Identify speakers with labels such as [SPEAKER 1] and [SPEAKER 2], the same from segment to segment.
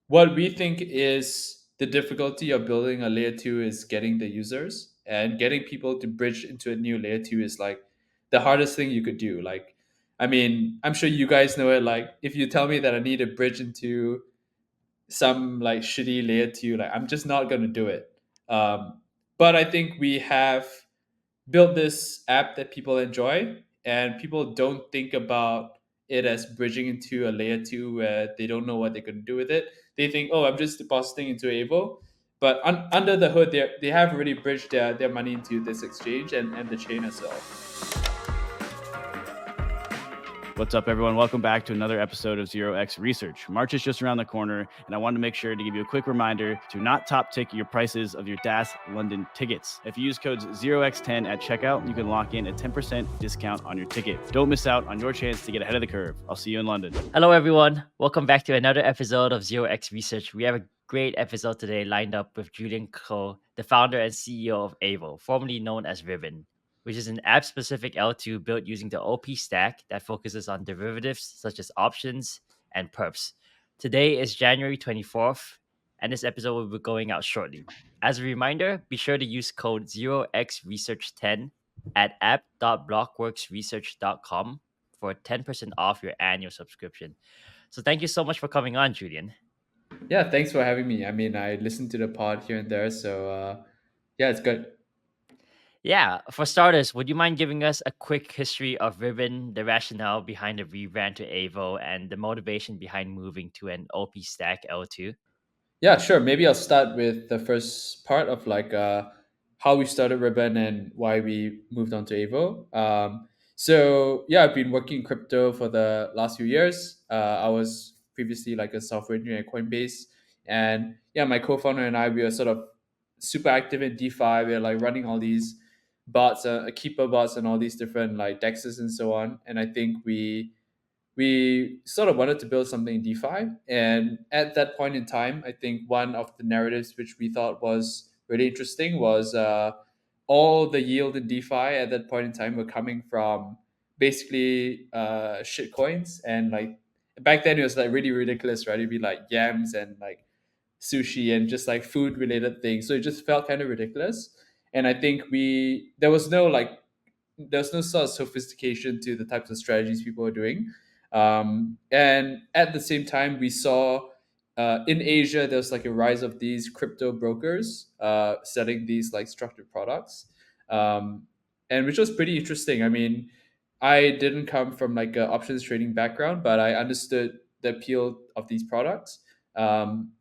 [SPEAKER 1] what we think is the difficulty of building a layer two is getting the users, and getting people to bridge into a new layer two is like the hardest thing you could do. Like, I mean, I'm sure you guys know it. Like, if you tell me that I need a bridge into some like shitty layer two, like I'm just not gonna do it. But I think we have built this app that people enjoy, and people don't think about it as bridging into a layer two where they don't know what they're going to do with it. They think, oh, I'm just depositing into Aevo. But under the hood, they have already bridged their money into this exchange and the chain as well.
[SPEAKER 2] What's up, everyone? Welcome back to another episode of 0x Research. March is just around the corner, and I wanted to make sure to give you a quick reminder to not top tick your prices of your DAS London tickets. If you use codes 0x10 at checkout, you can lock in a 10% discount on your ticket. Don't miss out on your chance to get ahead of the curve. I'll see you in London.
[SPEAKER 3] Hello, everyone. Welcome back to another episode of 0x Research. We have a great episode today lined up with Julian Ko, the founder and CEO of Aevo, formerly known as Rebrand, which is an app-specific L2 built using the OP stack that focuses on derivatives such as options and perps. Today is January 24th, and this episode will be going out shortly. As a reminder, be sure to use code 0xresearch10 at app.blockworksresearch.com for 10% off your annual subscription. So thank you so much for coming on, Julian.
[SPEAKER 1] Yeah, thanks for having me. I mean, I listen to the pod here and there, so yeah, it's good.
[SPEAKER 3] Yeah, for starters, would you mind giving us a quick history of Ribbon, the rationale behind the rebrand to Aevo, and the motivation behind moving to an OP stack L2?
[SPEAKER 1] Yeah, sure. Maybe I'll start with the first part of like how we started Ribbon and why we moved on to Aevo. So yeah, I've been working in crypto for the last few years. I was previously like a software engineer at Coinbase, and yeah, my co-founder and I, we were sort of super active in DeFi. We were like running all these bots, keeper bots, and all these different like dexes and so on. And I think we sort of wanted to build something in DeFi. And at that point in time, I think one of the narratives which we thought was really interesting was all the yield in DeFi at that point in time were coming from basically shit coins. And like back then, it was like really ridiculous, right? It'd be like yams and like sushi and just like food related things. So it just felt kind of ridiculous. And I think there's no sort of sophistication to the types of strategies people are doing. And at the same time, we saw in Asia there's like a rise of these crypto brokers selling these like structured products, um, and which was pretty interesting. I mean, I didn't come from like an options trading background, but I understood the appeal of these products. Um,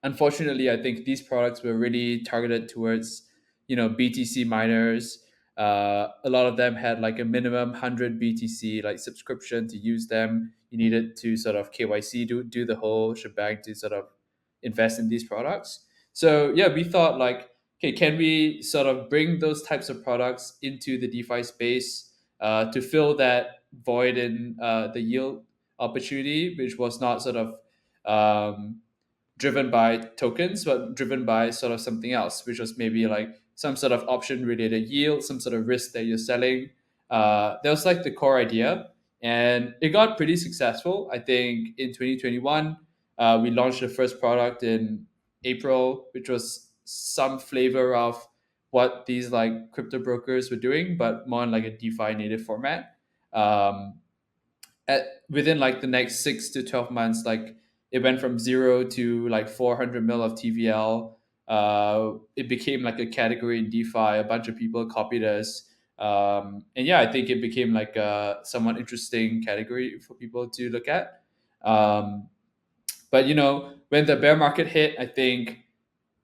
[SPEAKER 1] Unfortunately, I think these products were really targeted towards, BTC miners. A lot of them had like a minimum 100 BTC like subscription to use them. You needed to sort of KYC, do the whole shebang to sort of invest in these products. So yeah, we thought like, okay, can we sort of bring those types of products into the DeFi space to fill that void in the yield opportunity, which was not sort of um, driven by tokens, but driven by sort of something else, which was maybe like some sort of option related yield, some sort of risk that you're selling. That was like the core idea. And it got pretty successful. I think in 2021, we launched the first product in April, which was some flavor of what these like crypto brokers were doing, but more in like a DeFi native format. Um, Within like the next 6 to 12 months, like it went from zero to like 400 mil of TVL. It became like a category in DeFi. A bunch of people copied us. And yeah, I think it became like a somewhat interesting category for people to look at. Um, but when the bear market hit, I think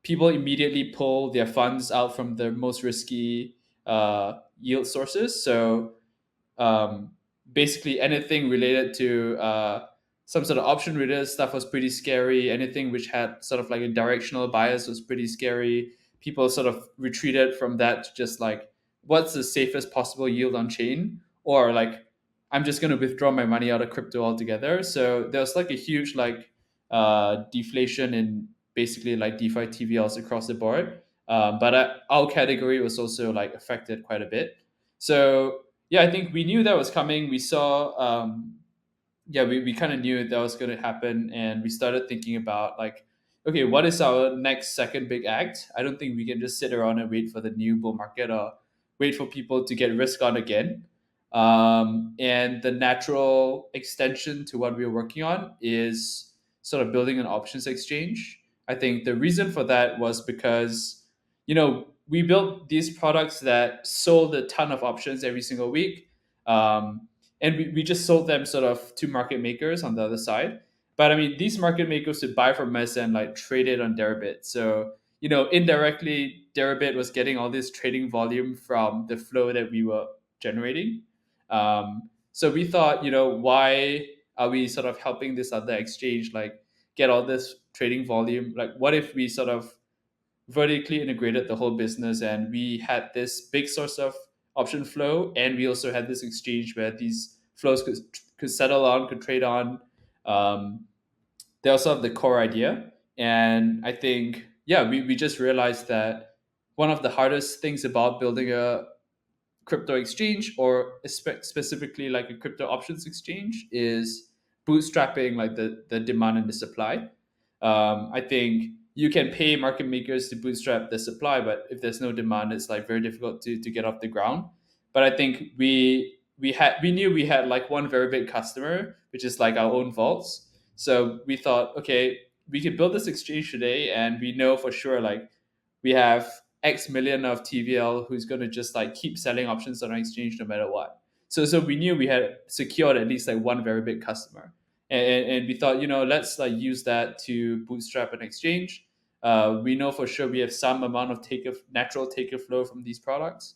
[SPEAKER 1] people immediately pull their funds out from the most risky yield sources. So um, basically anything related to some sort of option related stuff was pretty scary. Anything which had sort of like a directional bias was pretty scary. People sort of retreated from that to just like, what's the safest possible yield on chain? Or like, I'm just going to withdraw my money out of crypto altogether. So there was like a huge like deflation in basically like DeFi TVLs across the board. But our category was also like affected quite a bit. So yeah, I think we knew that was coming. We saw yeah, we kind of knew that was going to happen, and we started thinking about like, okay, what is our next second big act? I don't think we can just sit around and wait for the new bull market or wait for people to get risk on again. And the natural extension to what we were working on is sort of building an options exchange. I think the reason for that was because, we built these products that sold a ton of options every single week. And we just sold them sort of to market makers on the other side. But I mean, these market makers would buy from us and like trade it on Deribit. So, indirectly, Deribit was getting all this trading volume from the flow that we were generating. So we thought, why are we sort of helping this other exchange like get all this trading volume? Like, what if we sort of vertically integrated the whole business and we had this big source of option flow, and we also had this exchange where these flows could settle on, could trade on. um, they also have the core idea. And I think, yeah, we just realized that one of the hardest things about building a crypto exchange, or specifically like a crypto options exchange, is bootstrapping like the demand and the supply. I think you can pay market makers to bootstrap the supply, but if there's no demand, it's like very difficult to get off the ground. But I think we knew we had like one very big customer, which is like our own vaults. So we thought, okay, we could build this exchange today, and we know for sure like we have X million of TVL who's going to just like keep selling options on our exchange no matter what. So we knew we had secured at least like one very big customer, and we thought, let's like use that to bootstrap an exchange. We know for sure we have some amount of natural taker flow from these products.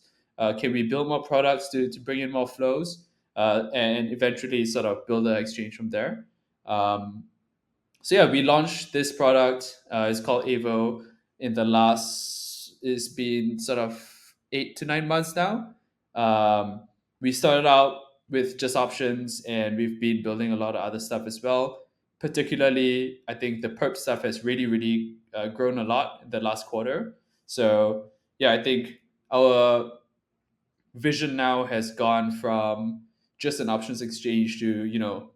[SPEAKER 1] Can we build more products to bring in more flows, and eventually sort of build an exchange from there? So yeah, we launched this product. It's called Aevo. In the last, it's been sort of 8 to 9 months now. We started out with just options, and we've been building a lot of other stuff as well. Particularly, I think the perp stuff has really, really grown a lot in the last quarter. So yeah, I think our vision now has gone from just an options exchange to,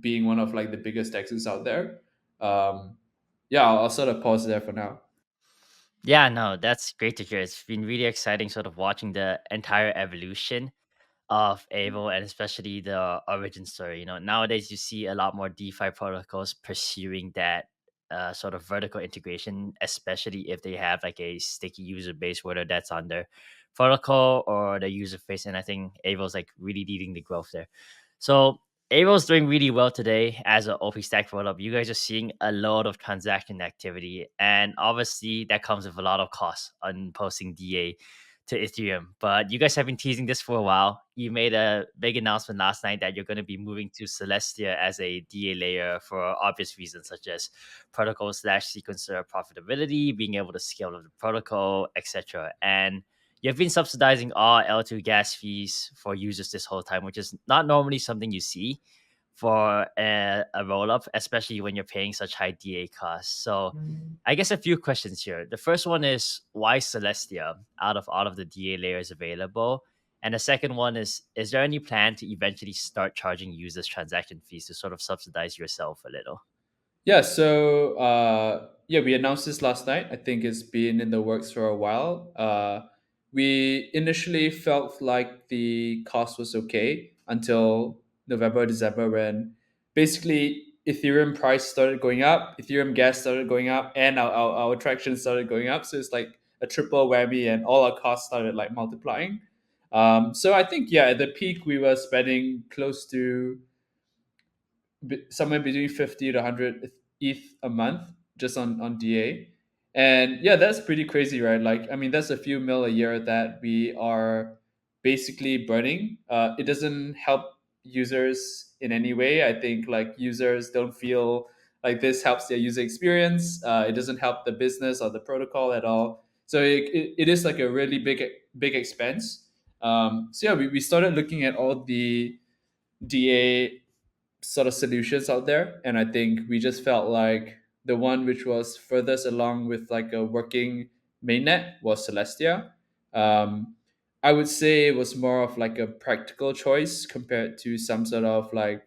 [SPEAKER 1] being one of like the biggest DEXs out there. Yeah, I'll sort of pause there for now.
[SPEAKER 3] Yeah, no, that's great to hear. It's been really exciting sort of watching the entire evolution of Aevo, and especially the origin story. Nowadays you see a lot more DeFi protocols pursuing that sort of vertical integration, especially if they have like a sticky user base, whether that's on their protocol or the user face. And I think Aevo's like really leading the growth there. So Aevo's doing really well today as an OP stack rollup. You guys are seeing a lot of transaction activity, and obviously that comes with a lot of costs on posting DA to Ethereum. But you guys have been teasing this for a while. You made a big announcement last night that you're going to be moving to Celestia as a DA layer for obvious reasons, such as protocol slash sequencer profitability, being able to scale up the protocol, etc. And you've been subsidizing all L2 gas fees for users this whole time, which is not normally something you see for a roll up, especially when you're paying such high DA costs. So, I guess a few questions here. The first one is why Celestia out of all of the DA layers available? And the second one is there any plan to eventually start charging users transaction fees to sort of subsidize yourself a little?
[SPEAKER 1] Yeah, so yeah, we announced this last night. I think it's been in the works for a while. We initially felt like the cost was okay until November, December, when basically Ethereum price started going up, Ethereum gas started going up, and our traction started going up. So it's like a triple whammy, and all our costs started like multiplying. So I think, yeah, at the peak we were spending close to somewhere between 50 to 100 ETH a month just on DA. And yeah, that's pretty crazy, right? Like, I mean, that's a few mil a year that we are basically burning. It doesn't help users in any way. I think like users don't feel like this helps their user experience. It doesn't help the business or the protocol at all. So it is like a really big expense. So yeah, we started looking at all the DA sort of solutions out there, and I think we just felt like the one which was furthest along with like a working mainnet was Celestia. um, I would say it was more of like a practical choice compared to some sort of like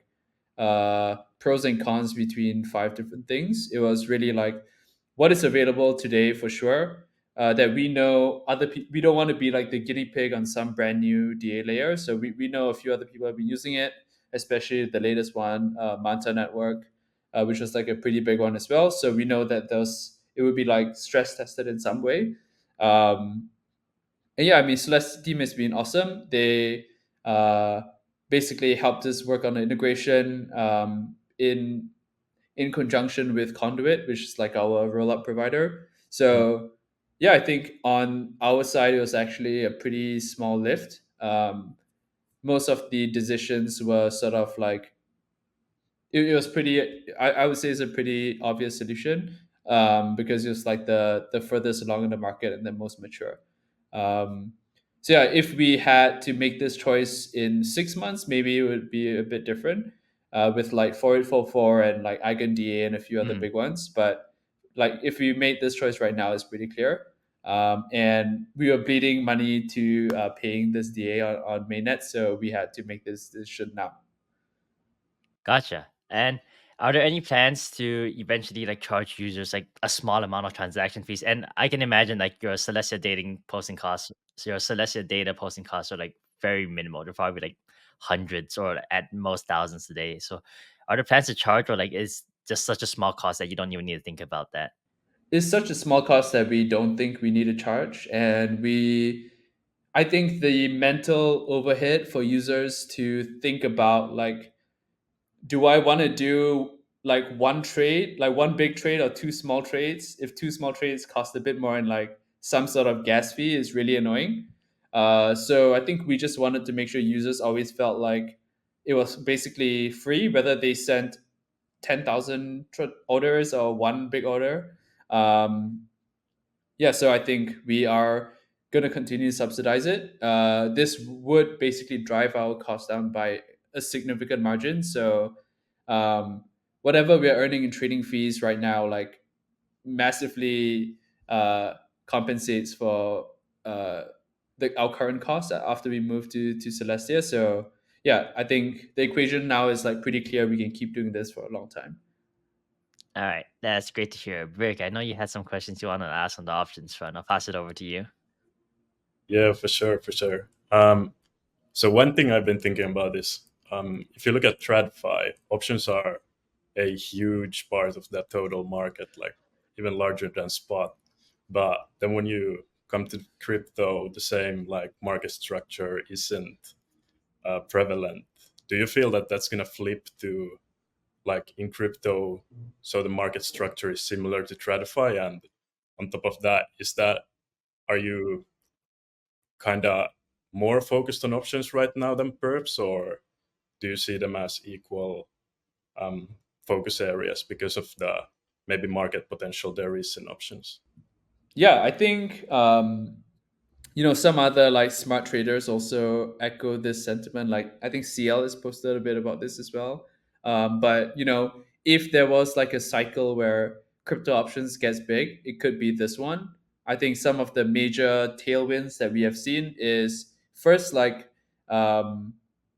[SPEAKER 1] pros and cons between 5 different things. It was really like what is available today for sure. That we know other people, we don't want to be like the guinea pig on some brand new DA layer. So we know a few other people have been using it, especially the latest one, Manta Network, which was like a pretty big one as well. So we know that those it would be like stress tested in some way. And yeah, I mean, Celeste team has been awesome. They uh, basically helped us work on the integration in conjunction with Conduit, which is like our rollup provider. So yeah, I think on our side it was actually a pretty small lift. Most of the decisions were sort of like it was pretty. I would say it's a pretty obvious solution because it was like the furthest along in the market and the most mature. Um, so yeah, if we had to make this choice in 6 months, maybe it would be a bit different with like 4844 and like EigenDA and a few other big ones. But like if we made this choice right now, it's pretty clear. And we were bleeding money to paying this DA on mainnet, so we had to make this decision now.
[SPEAKER 3] Gotcha. And are there any plans to eventually like charge users like a small amount of transaction fees? And I can imagine like your Celestia dating posting costs, so your Celestia data posting costs are like very minimal. They're probably like hundreds or at most thousands a day. So are there plans to charge or like is just such a small cost that you don't even need to think about that?
[SPEAKER 1] Is such a small cost that we don't think we need to charge, and I think the mental overhead for users to think about like, do I want to do like one trade, like one big trade or two small trades? If two small trades cost a bit more and like some sort of gas fee is really annoying. So I think we just wanted to make sure users always felt like it was basically free, whether they sent 10,000 orders or one big order. Um, yeah, so I think we are going to continue to subsidize it. This would basically drive our cost down by a significant margin. So whatever we are earning in trading fees right now, like massively uh, compensates for uh, our current costs after we move to Celestia. So yeah, I think the equation now is like pretty clear. We can keep doing this for a long time.
[SPEAKER 3] All right, that's great to hear. Rick, I know you had some questions you want to ask on the options front. I'll pass it over to you.
[SPEAKER 4] Yeah, for sure, for sure. So one thing I've been thinking about is if you look at TradFi, options are a huge part of that total market, like even larger than spot. But then when you come to crypto, the same like market structure isn't prevalent. Do you feel that that's gonna flip to like in crypto? So the market structure is similar to TradFi, and on top of that, are you kind of more focused on options right now than perps, or do you see them as equal um, focus areas because of the maybe market potential there is in options?
[SPEAKER 1] Yeah, I think some other like smart traders also echo this sentiment. Like I think CL has posted a bit about this as well. But if there was like a cycle where crypto options gets big, it could be this one. I think some of the major tailwinds that we have seen is first like um,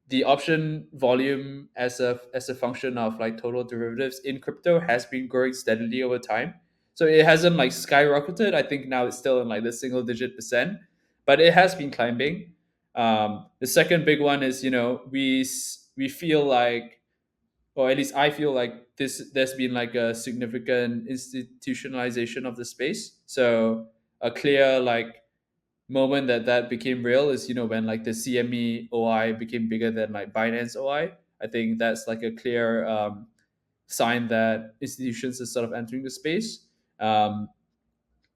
[SPEAKER 1] the option volume as a function of like total derivatives in crypto has been growing steadily over time. So it hasn't like skyrocketed. I think now it's still in like the single digit percent, but it has been climbing. The second big one is we feel like, or at least I feel like there's been like a significant institutionalization of the space. So a clear like moment that became real is when like the CME OI became bigger than like Binance OI. I think that's like a clear sign that institutions are sort of entering the space. And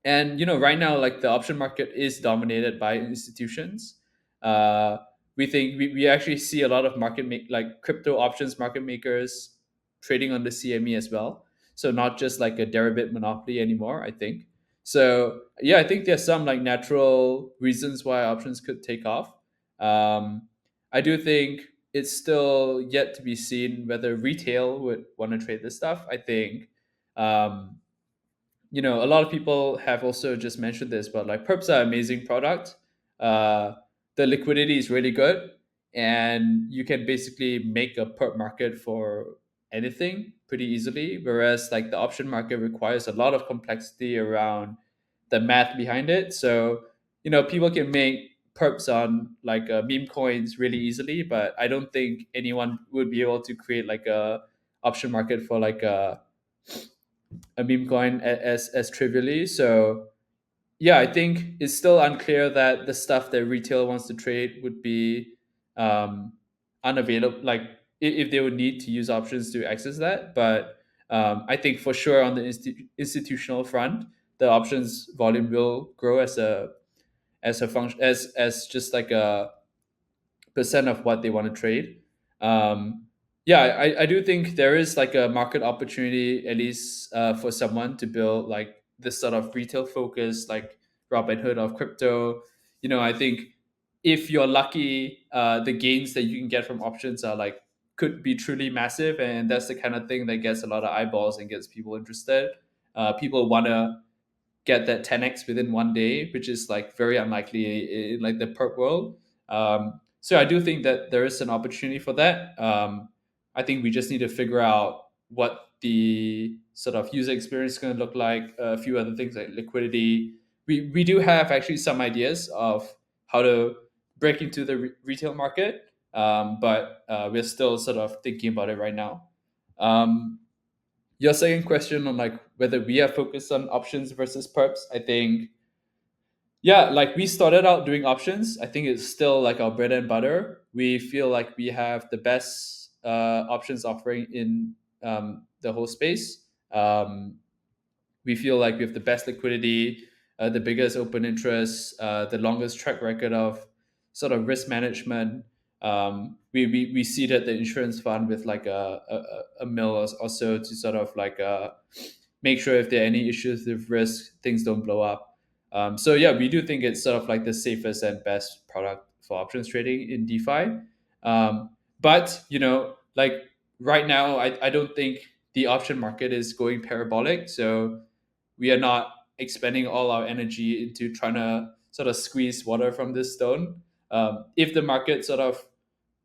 [SPEAKER 1] right now like the option market is dominated by institutions. uh, we think we actually see a lot of like crypto options market makers trading on the CME as well, so not just like a derivative monopoly anymore, I think. So yeah, I think there's some like natural reasons why options could take off. I do think it's still yet to be seen whether retail would want to trade this stuff. I think um, a lot of people have also just mentioned this, but like perps are amazing product. uh, the liquidity is really good, and you can basically make a perp market for anything pretty easily. Whereas like the option market requires a lot of complexity around the math behind it. So people can make perps on like meme coins really easily, but I don't think anyone would be able to create like a option market for like a meme coin as trivially. So yeah, I think it's still unclear that the stuff that retail wants to trade would be um, unavailable. Like if they would need to use options to access that, but I think for sure on the institutional front, the options volume will grow as a function as just like a percent of what they want to trade. Yeah, I do think there is like a market opportunity, at least for someone to build like this sort of retail focus, like Robinhood of crypto. I think if you're lucky, the gains that you can get from options are like could be truly massive, and that's the kind of thing that gets a lot of eyeballs and gets people interested. People want to get that 10x within one day, which is like very unlikely in like the perp world. So I do think that there is an opportunity for that. I think we just need to figure out what the sort of user experience is going to look like. A few other things like liquidity. We do have actually some ideas of how to break into the retail market, but we're still sort of thinking about it right now. Um, your second question on like whether we are focused on options versus perps, I think yeah, like we started out doing options. I think it's still like our bread and butter. We feel like we have the best options offering in the whole space. We feel like we have the best liquidity, the biggest open interest, the longest track record of sort of risk management. We seeded the insurance fund with like a mil or so to sort of like make sure if there are any issues with risk, things don't blow up. So yeah, we do think it's sort of like the safest and best product for options trading in DeFi. But like right now, I don't think the option market is going parabolic. So we are not expending all our energy into trying to sort of squeeze water from this stone. If the market sort of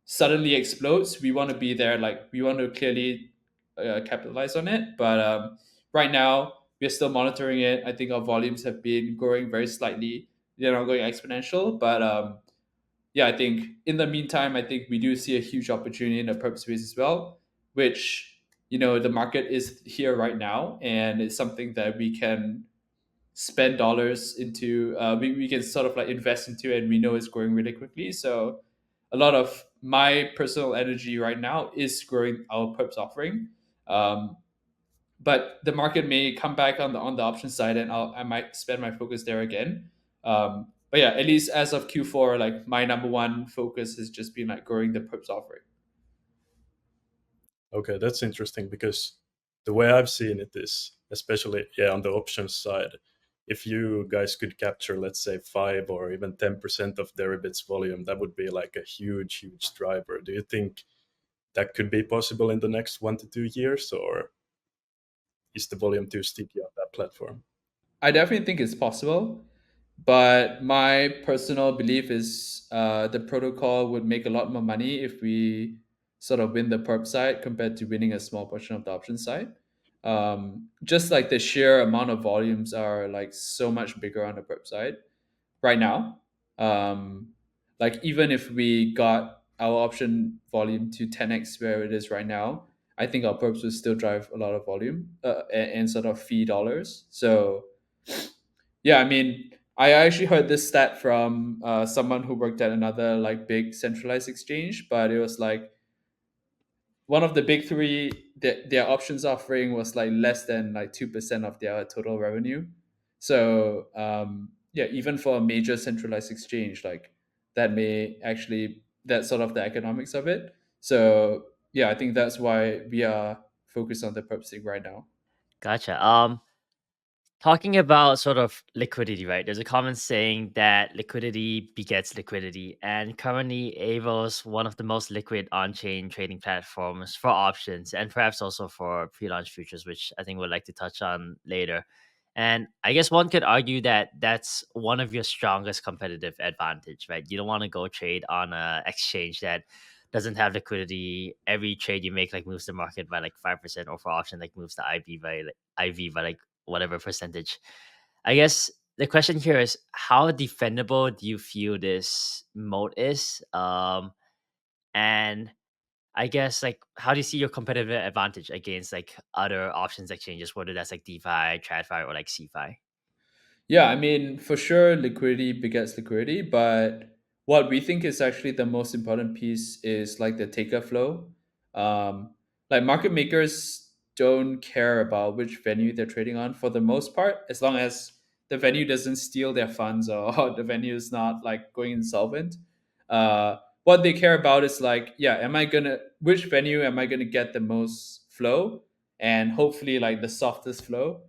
[SPEAKER 1] suddenly explodes, we want to be there. Like we want to clearly capitalize on it. But right now, we're still monitoring it. I think our volumes have been growing very slightly. They're not going exponential, but yeah, I think in the meantime, I think we do see a huge opportunity in the perp space as well, which the market is here right now, and it's something that we can spend dollars into. We can sort of like invest into, and we know it's growing really quickly. So a lot of my personal energy right now is growing our perps offering. Um, but the market may come back on the option side, and I might spend my focus there again. But yeah, at least as of Q4, like my number one focus has just been like growing the perps offering.
[SPEAKER 4] Okay, that's interesting because the way I've seen it is, especially on the options side, if you guys could capture, let's say, 5 or even 10% of Deribit's volume, that would be like a huge driver. Do you think that could be possible in the next 1 to 2 years, or is the volume too sticky on that platform?
[SPEAKER 1] I definitely think it's possible, but my personal belief is the protocol would make a lot more money if we sort of win the perp side compared to winning a small portion of the option side. Just like the sheer amount of volumes are like so much bigger on the perp side right now. Um, like even if we got our option volume to 10x where it is right now, I think our perps would still drive a lot of volume and sort of fee dollars. So yeah, I mean, I actually heard this stat from someone who worked at another like big centralized exchange, but it was like one of the big three, their options offering was like less than like 2% of their total revenue. So yeah, even for a major centralized exchange, like that may actually that's sort of the economics of it. So yeah, I think that's why we are focused on the perp thing right now.
[SPEAKER 3] Gotcha. Talking about sort of liquidity, right? There's a common saying that liquidity begets liquidity, and currently Aevo is one of the most liquid on-chain trading platforms for options and perhaps also for pre-launch futures, which I think we'd like to touch on later. And I guess one could argue that that's one of your strongest competitive advantage, right? You don't want to go trade on a exchange that doesn't have liquidity. Every trade you make like moves the market by like 5%, or for option like moves the IV by like whatever percentage. I guess the question here is, how defendable do you feel this moat is? And I guess like, how do you see your competitive advantage against like other options exchanges, whether that's like DeFi, TradFi, or like CFI?
[SPEAKER 1] Yeah, I mean, for sure, liquidity begets liquidity, but what we think is actually the most important piece is like the taker flow. Um, like market makers don't care about which venue they're trading on for the most part, as long as the venue doesn't steal their funds or the venue is not like going insolvent. What they care about is like, yeah, which venue am I gonna get the most flow, and hopefully like the softest flow.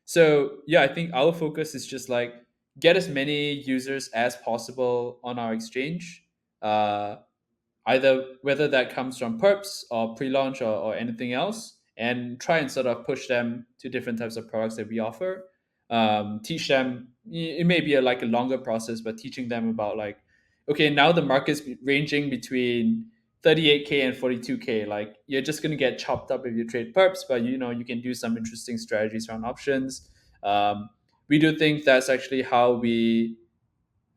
[SPEAKER 1] So yeah, I think our focus is just like get as many users as possible on our exchange. Uh, Either whether that comes from perps or pre-launch or anything else, and try and sort of push them to different types of products that we offer. Teach them. It may be like a longer process, but teaching them about like, okay, now the market's ranging between 38K and 42K. Like you're just gonna get chopped up if you trade perps, but you can do some interesting strategies around options. Um, we do think that's actually how we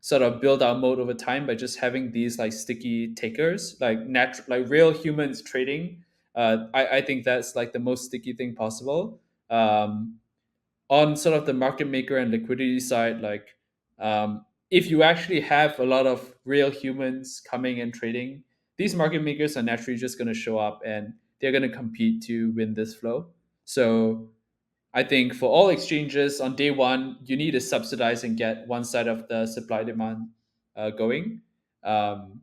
[SPEAKER 1] sort of build our mode over time by just having these like sticky takers, like natural, like real humans trading. I think that's like the most sticky thing possible. On sort of the market maker and liquidity side, like if you actually have a lot of real humans coming and trading, these market makers are naturally just going to show up and they're going to compete to win this flow. So I think for all exchanges on day one, you need to subsidize and get one side of the supply demand going. Um,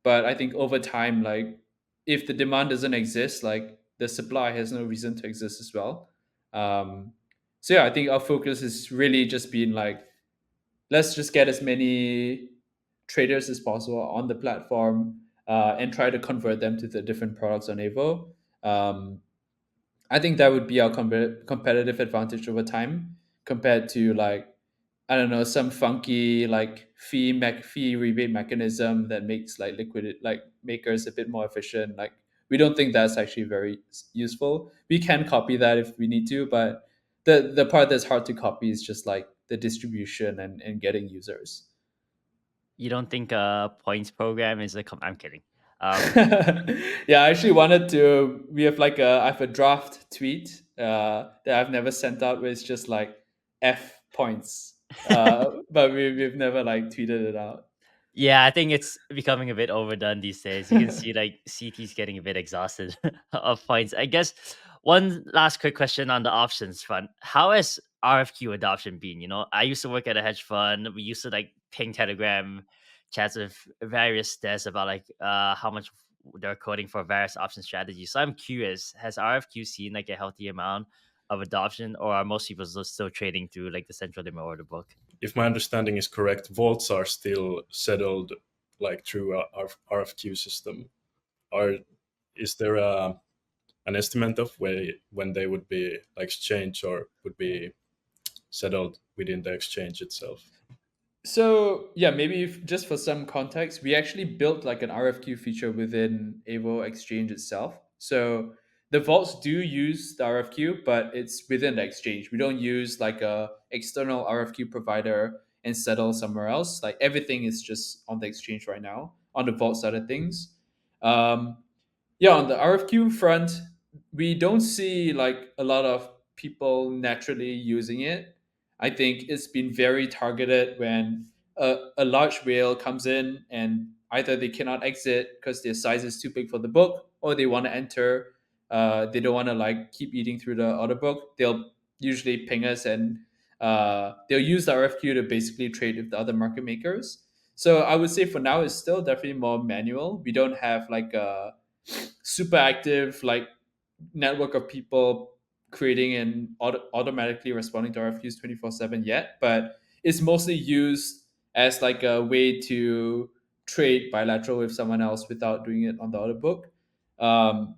[SPEAKER 1] but I think over time, like if the demand doesn't exist, like the supply has no reason to exist as well. Um, so yeah, I think our focus is really just being like, let's just get as many traders as possible on the platform and try to convert them to the different products on Aevo. Um, I think that would be our competitive advantage over time compared to like I don't know some funky like fee rebate mechanism that makes like liquid like makers a bit more efficient. Like we don't think that's actually very useful. We can copy that if we need to, but the part that's hard to copy is just like the distribution and getting users.
[SPEAKER 3] You don't think a points program is I'm kidding.
[SPEAKER 1] Yeah, I actually wanted to. We have like I have a draft tweet that I've never sent out, where it's just like F points, but we've never like tweeted it out.
[SPEAKER 3] Yeah, I think it's becoming a bit overdone these days. You can see like CT's getting a bit exhausted of points. I guess one last quick question on the options front. How has RFQ adoption been? I used to work at a hedge fund. We used to like ping Telegram chats with various devs about like how much they're coding for various option strategies. So I'm curious, has RFQ seen like a healthy amount of adoption, or are most people still trading through like the central limit order book?
[SPEAKER 4] If my understanding is correct, vaults are still settled like through our RFQ system. Are is there an estimate of when they would be like exchanged or would be settled within the exchange itself?
[SPEAKER 1] So yeah, maybe just for some context, we actually built like an RFQ feature within Aevo Exchange itself. So the vaults do use the RFQ, but it's within the exchange. We don't use like a external RFQ provider and settle somewhere else. Like everything is just on the exchange right now on the vault side of things. Um, yeah, on the RFQ front, we don't see like a lot of people naturally using it. I think it's been very targeted when a large whale comes in and either they cannot exit because their size is too big for the book, or they want to enter. They don't want to like keep eating through the order book. They'll usually ping us and they'll use the RFQ to basically trade with the other market makers. So I would say for now it's still definitely more manual. We don't have like a super active like network of people creating and automatically responding to RFQs 24/7 yet, but it's mostly used as like a way to trade bilateral with someone else without doing it on the order book. Um,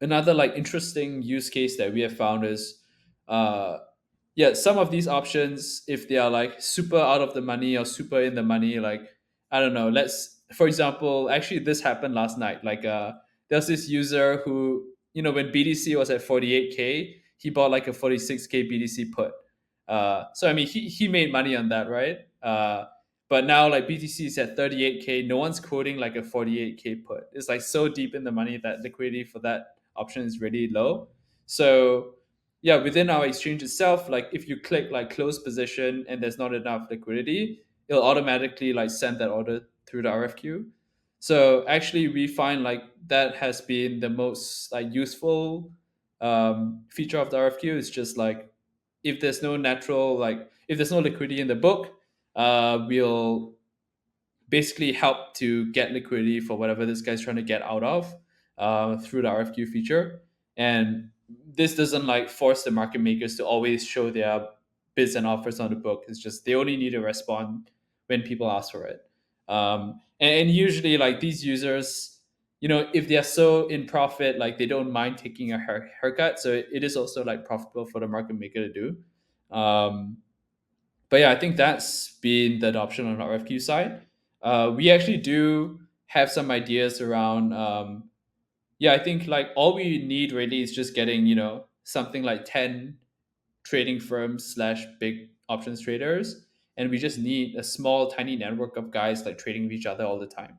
[SPEAKER 1] Another like interesting use case that we have found is yeah, some of these options, if they are like super out of the money or super in the money, like I don't know, let's for example, actually this happened last night. Like there's this user who, when BTC was at 48K, he bought like a 46K BTC put. So I mean, he made money on that, right? But now like BTC is at 38K, no one's quoting like a 48K put. It's like so deep in the money that liquidity for that option is really low. So yeah, within our exchange itself, like if you click like close position and there's not enough liquidity, it'll automatically like send that order through the RFQ. So actually we find like that has been the most like useful feature of the RFQ. Is just like if there's no natural, like if there's no liquidity in the book, we'll basically help to get liquidity for whatever this guy's trying to get out of through the RFQ feature. And this doesn't like force the market makers to always show their bids and offers on the book. It's just they only need to respond when people ask for it. And usually, like these users, if they're so in profit, like they don't mind taking a haircut. So it is also like profitable for the market maker to do. But yeah, I think that's been the adoption on the RFQ side. We actually do have some ideas around. Yeah, I think like all we need really is just getting something like 10 trading firms slash big options traders, and we just need a small tiny network of guys like trading with each other all the time.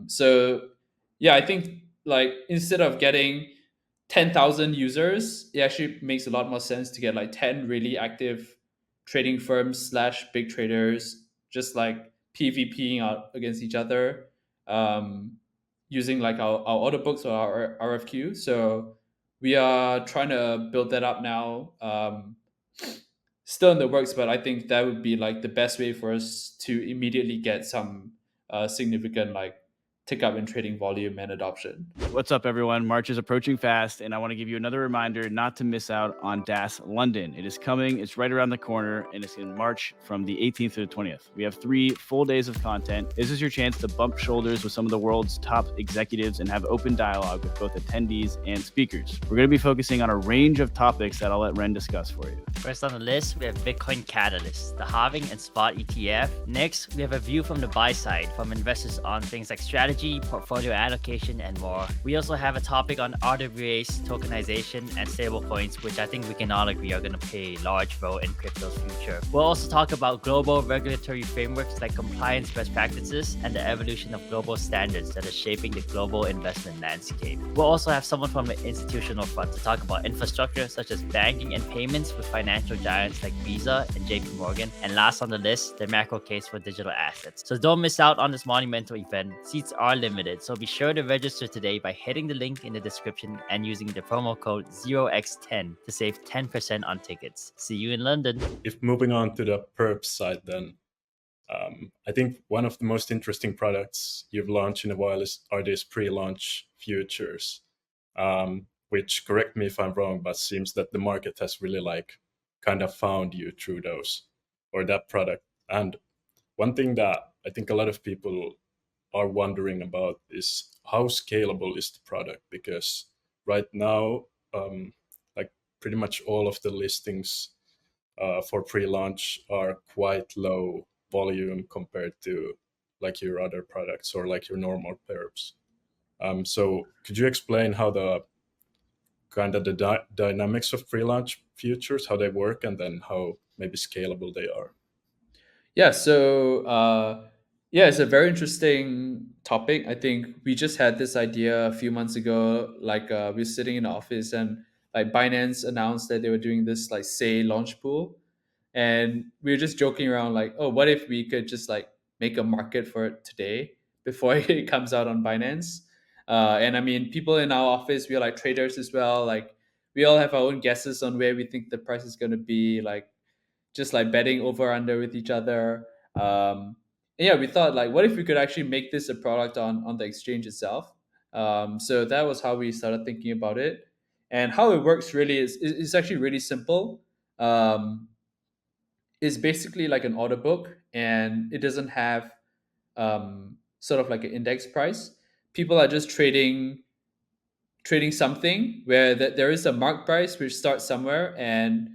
[SPEAKER 1] So yeah, I think like instead of getting 10,000 users, it actually makes a lot more sense to get like 10 really active trading firms slash big traders, just like PvPing out against each other, um, using like our order books or our RFQ. So we are trying to build that up now. Still in the works, but I think that would be like the best way for us to immediately get some significant like tick up in trading volume and adoption.
[SPEAKER 2] What's up, everyone? March is approaching fast, and I want to give you another reminder not to miss out on DAS London. It is coming. It's right around the corner, and it's in March from the 18th to the 20th. We have 3 full days of content. This is your chance to bump shoulders with some of the world's top executives and have open dialogue with both attendees and speakers. We're going to be focusing on a range of topics that I'll let Ren discuss for you.
[SPEAKER 3] First on the list, we have Bitcoin Catalyst, the halving and spot ETF. Next, we have a view from the buy side from investors on things like strategy, portfolio allocation, and more. We also have a topic on RWAs, tokenization, and stablecoins, which I think we can all agree are going to play a large role in crypto's future. We'll also talk about global regulatory frameworks like compliance best practices and the evolution of global standards that are shaping the global investment landscape. We'll also have someone from the institutional front to talk about infrastructure such as banking and payments with financial giants like Visa and JP Morgan. And last on the list, the macro case for digital assets. So don't miss out on this monumental event. Seats are limited, so be sure to register today by hitting the link in the description and using the promo code 0x10 to save 10% on tickets. See you in London.
[SPEAKER 4] If moving on to the perp side, then I think one of the most interesting products you've launched in a while are these pre-launch futures, which, correct me if I'm wrong, but seems that the market has really like kind of found you through those or that product. And one thing that I think a lot of people are wondering about is how scalable is the product, because right now, like pretty much all of the listings for pre-launch are quite low volume compared to like your other products or like your normal perps. So could you explain how the kind of the dynamics of pre-launch futures, how they work, and then how maybe scalable they are?
[SPEAKER 1] Yeah, so yeah, it's a very interesting topic. I think we just had this idea a few months ago. Like we were sitting in the office and like Binance announced that they were doing this like say launch pool, and we were just joking around like, oh, what if we could just like make a market for it today before it comes out on Binance? And I mean, people in our office, we are like traders as well. Like we all have our own guesses on where we think the price is going to be. Like just like betting over under with each other. And yeah, we thought like, what if we could actually make this a product on the exchange itself? So that was how we started thinking about it. And how it works really is actually really simple. It's basically like an order book, and it doesn't have sort of like an index price. People are just trading something where there is a mark price which starts somewhere, and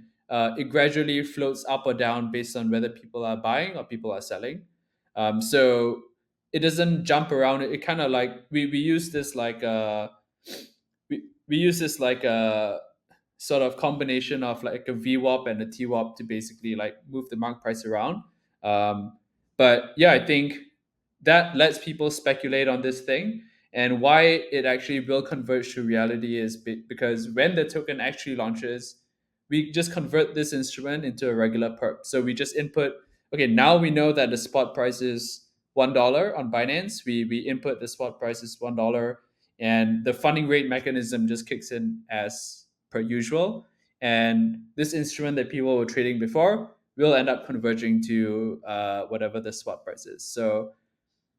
[SPEAKER 1] it gradually floats up or down based on whether people are buying or people are selling. So it doesn't jump around. It kind of like we use this like we use this like a sort of combination of like a VWAP and a TWAP to basically like move the mark price around. But yeah, I think that lets people speculate on this thing. And why it actually will converge to reality is because when the token actually launches, we just convert this instrument into a regular perp. So we just input, okay, now we know that the spot price is $1 on Binance. We input the spot price is $1, and the funding rate mechanism just kicks in as per usual. And this instrument that people were trading before will end up converging to whatever the spot price is. So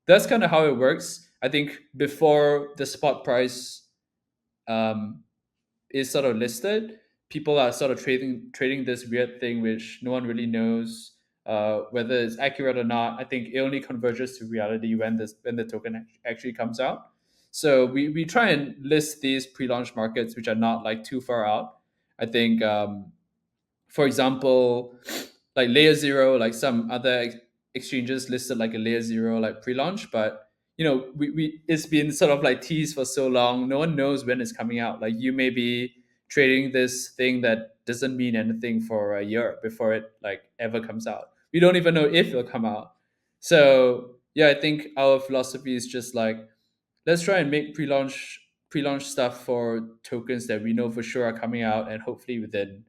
[SPEAKER 1] that's kind of how it works. I think before the spot price um, is sort of listed, people are sort of trading this weird thing which no one really knows whether it's accurate or not. I think it only converges to reality when the token actually comes out. So we try and list these pre-launch markets which are not like too far out. I think for example, like layer zero, like some other exchanges listed like a layer zero like pre-launch, but we it's been sort of like teased for so long, no one knows when it's coming out. Like you may be trading this thing that doesn't mean anything for a year before it like ever comes out. We don't even know if it'll come out. So yeah, I think our philosophy is just like, let's try and make pre-launch stuff for tokens that we know for sure are coming out, and hopefully within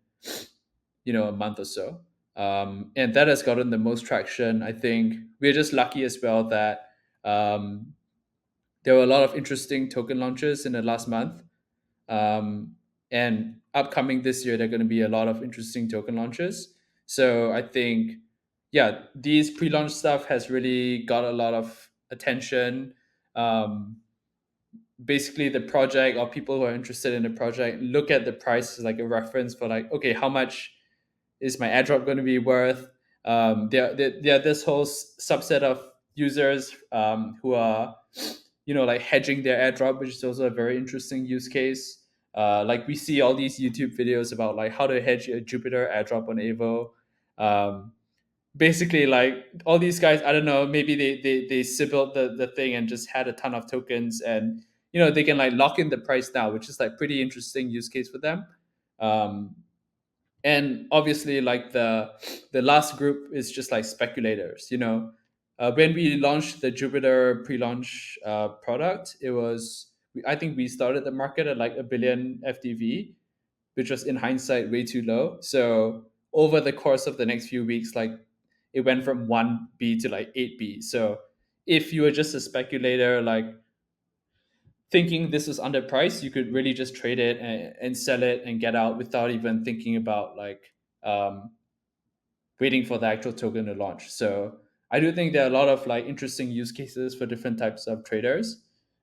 [SPEAKER 1] a month or so. And that has gotten the most traction. I think we're just lucky as well that um, there were a lot of interesting token launches in the last month. And upcoming this year, there are going to be a lot of interesting token launches. So I think, yeah, these pre-launch stuff has really got a lot of attention. Um, Basically, the project or people who are interested in the project look at the price as like a reference for like, okay, how much is my airdrop going to be worth? There are this whole subset of users who are, like hedging their airdrop, which is also a very interesting use case. Like we see all these YouTube videos about like how to hedge a Jupiter airdrop on Aevo. Basically, like all these guys, I don't know, maybe they sibiled the thing and just had a ton of tokens, and they can like lock in the price now, which is like pretty interesting use case for them. Um, and obviously like the last group is just like speculators. When we launched the Jupiter pre-launch product, I think we started the market at like a billion FDV, which was in hindsight way too low. So over the course of the next few weeks, like it went from 1B to like 8B. So if you were just a speculator, like thinking this is underpriced, you could really just trade it and sell it and get out without even thinking about like um, waiting for the actual token to launch. So I do think there are a lot of like interesting use cases for different types of traders.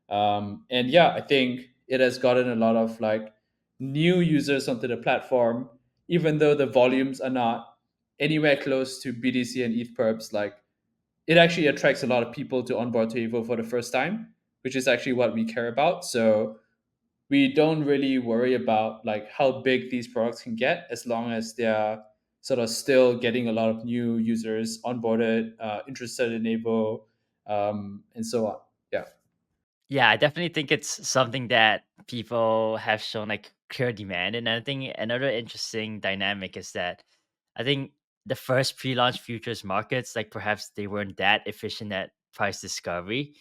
[SPEAKER 1] And yeah, I think it has gotten a lot of like new users onto the platform, even though the volumes are not anywhere close to BTC and ETH perps. Like it actually attracts a lot of people to onboard to Evo for the first time, which is actually what we care about. So we don't really worry about like how big these products can get, as long as they're sort of still getting a lot of new users onboarded, interested in Evo, and so on. Yeah.
[SPEAKER 3] Yeah, I definitely think it's something that people have shown like clear demand. And I think another interesting dynamic is that I think the first pre-launch futures markets, like perhaps they weren't that efficient at price discovery.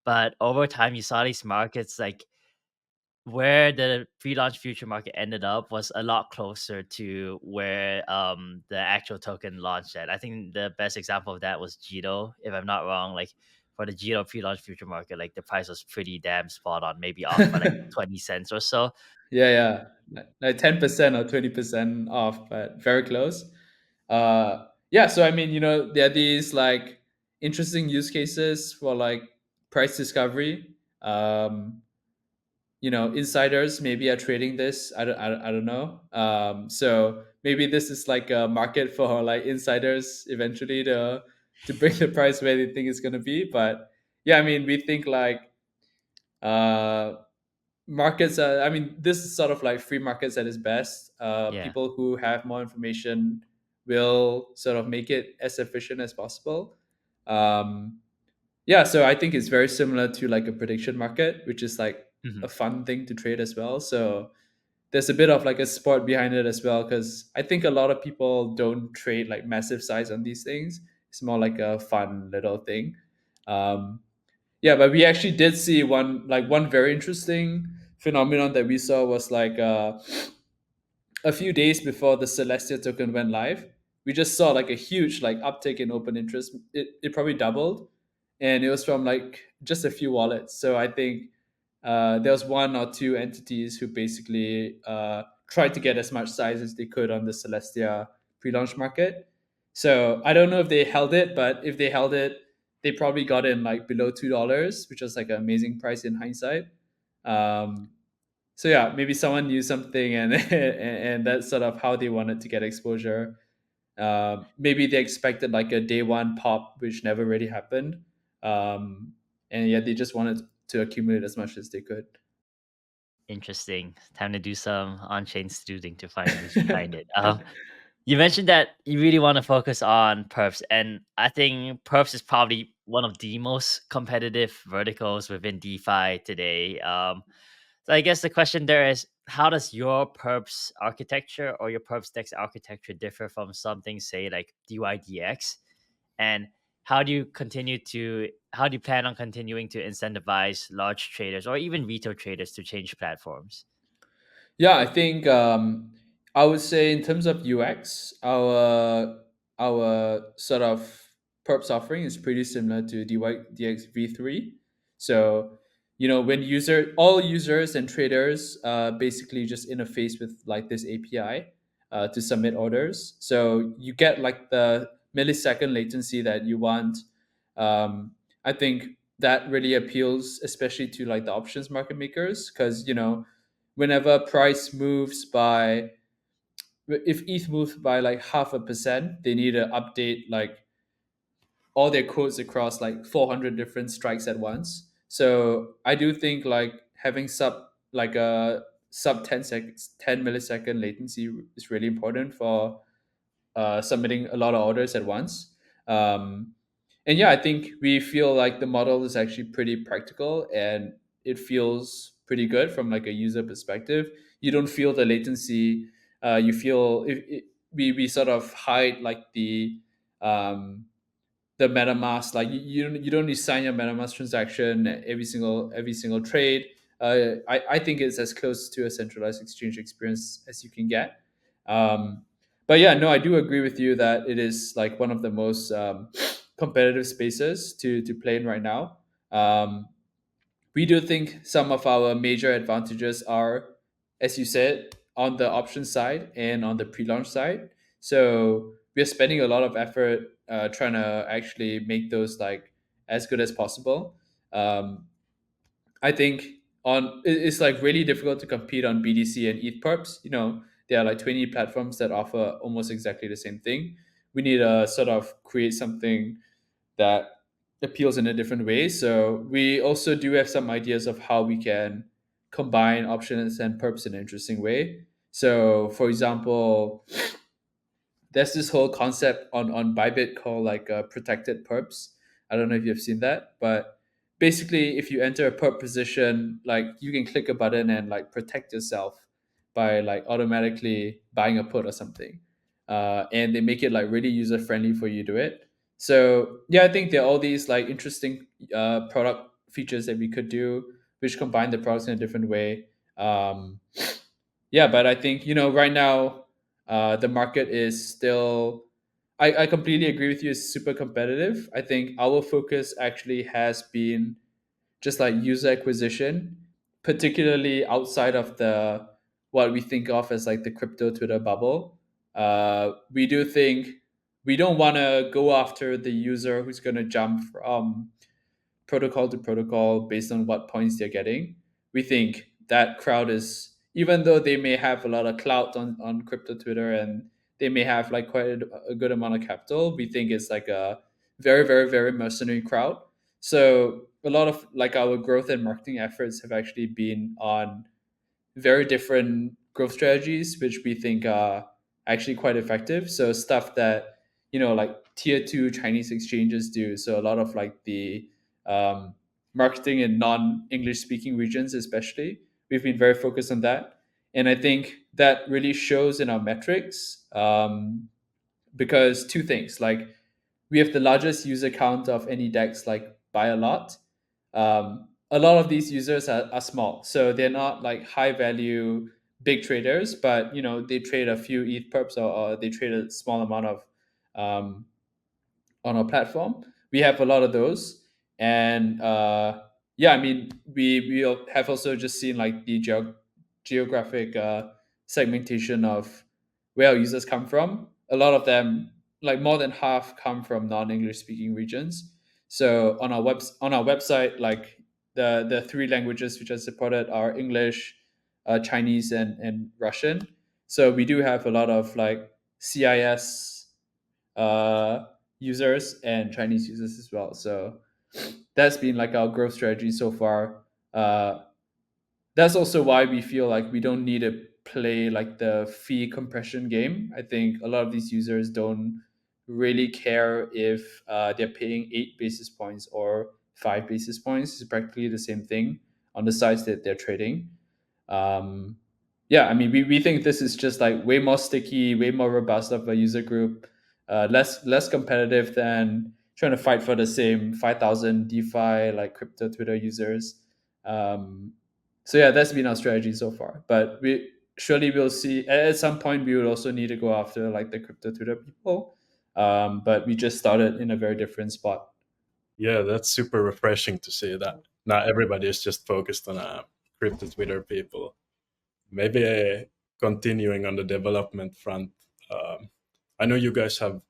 [SPEAKER 3] But over time you saw these markets like where the pre-launch future market ended up was a lot closer to where the actual token launched at. I think the best example of that was Jito, if I'm not wrong. Like for the Jito pre-launch future market, like the price was pretty damn spot on, maybe off by like 20 cents or so.
[SPEAKER 1] Yeah, yeah. Like 10% or 20% off, but very close. Yeah, so I mean, there are these like interesting use cases for like price discovery. Insiders maybe are trading this. I don't know. So maybe this is like a market for like insiders eventually to bring the price where they think it's going to be. But yeah, I mean, we think like uh markets I mean, this is sort of like free markets at its best.
[SPEAKER 3] Yeah.
[SPEAKER 1] People who have more information will sort of make it as efficient as possible. um, yeah, so I think it's very similar to like a prediction market, which is like
[SPEAKER 3] Mhm.
[SPEAKER 1] a fun thing to trade as well. So there's a bit of like a sport behind it as well, because I think a lot of people don't trade like massive size on these things. It's more like a fun little thing. um, yeah, but we actually did see one very interesting phenomenon that we saw was like a few days before the Celestia token went live, we just saw like a huge like uptick in open interest. It probably doubled, and it was from like just a few wallets. So I think there was one or two entities who basically tried to get as much size as they could on the Celestia pre-launch market. So I don't know if they held it, but if they held it, they probably got in like below $2, which was like an amazing price in hindsight. Um, so yeah, maybe someone knew something, and and that's sort of how they wanted to get exposure. Maybe they expected like a day one pop, which never really happened, um, and yeah, they just wanted to accumulate as much as they could.
[SPEAKER 3] Interesting. Time to do some on-chain sleuthing to find who's behind it. You mentioned that you really want to focus on perps, and I think perps is probably one of the most competitive verticals within DeFi today. So I guess the question there is, how does your perps architecture or your perps dex architecture differ from something, say, like DYDX? And how do you plan on continuing to incentivize large traders or even retail traders to change platforms?
[SPEAKER 1] Yeah, I think I would say in terms of UX, our sort of perps offering is pretty similar to DYDX V3. So when all users and traders basically just interface with like this API to submit orders. So you get like the millisecond latency that you want. I think that really appeals, especially to like the options market makers, because whenever price moves by if ETH moves by like 0.5%, they need to update like all their codes across like 400 different strikes at once. So I do think like having a sub 10 seconds 10 millisecond latency is really important for submitting a lot of orders at once. Um, and yeah, I think we feel like the model is actually pretty practical, and it feels pretty good from like a user perspective. You don't feel the latency. You feel we sort of hide like the MetaMask. Like you don't need to sign your MetaMask transaction every single trade. I think it's as close to a centralized exchange experience as you can get. Um, but yeah, no, I do agree with you that it is like one of the most competitive spaces to play in right now. Um, we do think some of our major advantages are, as you said, on the option side and on the pre-launch side. So we're spending a lot of effort trying to actually make those like as good as possible. Um, I think it's like really difficult to compete on BDC and ETH perps. There are like 20 platforms that offer almost exactly the same thing. We need to sort of create something that appeals in a different way. So we also do have some ideas of how we can combine options and perps in an interesting way. So for example, there's this whole concept on Bybit called like protected perps. I don't know if you've seen that, but basically, if you enter a perp position, like you can click a button and like protect yourself by like automatically buying a put or something, and they make it like really user friendly for you to do it. So yeah, I think there are all these like interesting product features that we could do, which combine the products in a different way. Yeah, but I think right now the market is still. I completely agree with you. It's super competitive. I think our focus actually has been just like user acquisition, particularly outside of the what we think of as like the crypto Twitter bubble. We do think we don't want to go after the user who's going to jump from protocol to protocol based on what points they're getting. We think that crowd is, even though they may have a lot of clout on crypto Twitter, and they may have like quite a good amount of capital, we think it's like a very, very, very mercenary crowd. So a lot of like our growth and marketing efforts have actually been on very different growth strategies, which we think are actually quite effective. So stuff that, like tier two Chinese exchanges do. So a lot of like the marketing in non-English speaking regions, especially, we've been very focused on that. And I think that really shows in our metrics, because two things, like we have the largest user count of any DEX, like by a lot. A lot of these users are small, so they're not like high value big traders, but they trade a few ETH perps, or they trade a small amount of um, on our platform. We have a lot of those, and yeah, I mean, we have also just seen like the geographic segmentation of where our users come from. A lot of them, like more than half, come from non-English speaking regions. So on our website, like the three languages which are supported are English, Chinese, and Russian. So we do have a lot of like CIS uh, users and Chinese users as well. So that's been like our growth strategy so far. That's also why we feel like we don't need to play like the fee compression game. I think a lot of these users don't really care if they're paying 8 basis points or 5 basis points. It's practically the same thing on the size that they're trading. um, yeah, I mean, we think this is just like way more sticky, way more robust of a user group, less competitive than trying to fight for the same 5,000 DeFi like crypto Twitter users. So yeah, that's been our strategy so far. But we surely will see at some point we will also need to go after like the crypto Twitter people. But we just started in a very different spot.
[SPEAKER 4] Yeah, that's super refreshing to see that not everybody is just focused on crypto Twitter people. Maybe continuing on the development front, um, I know you guys have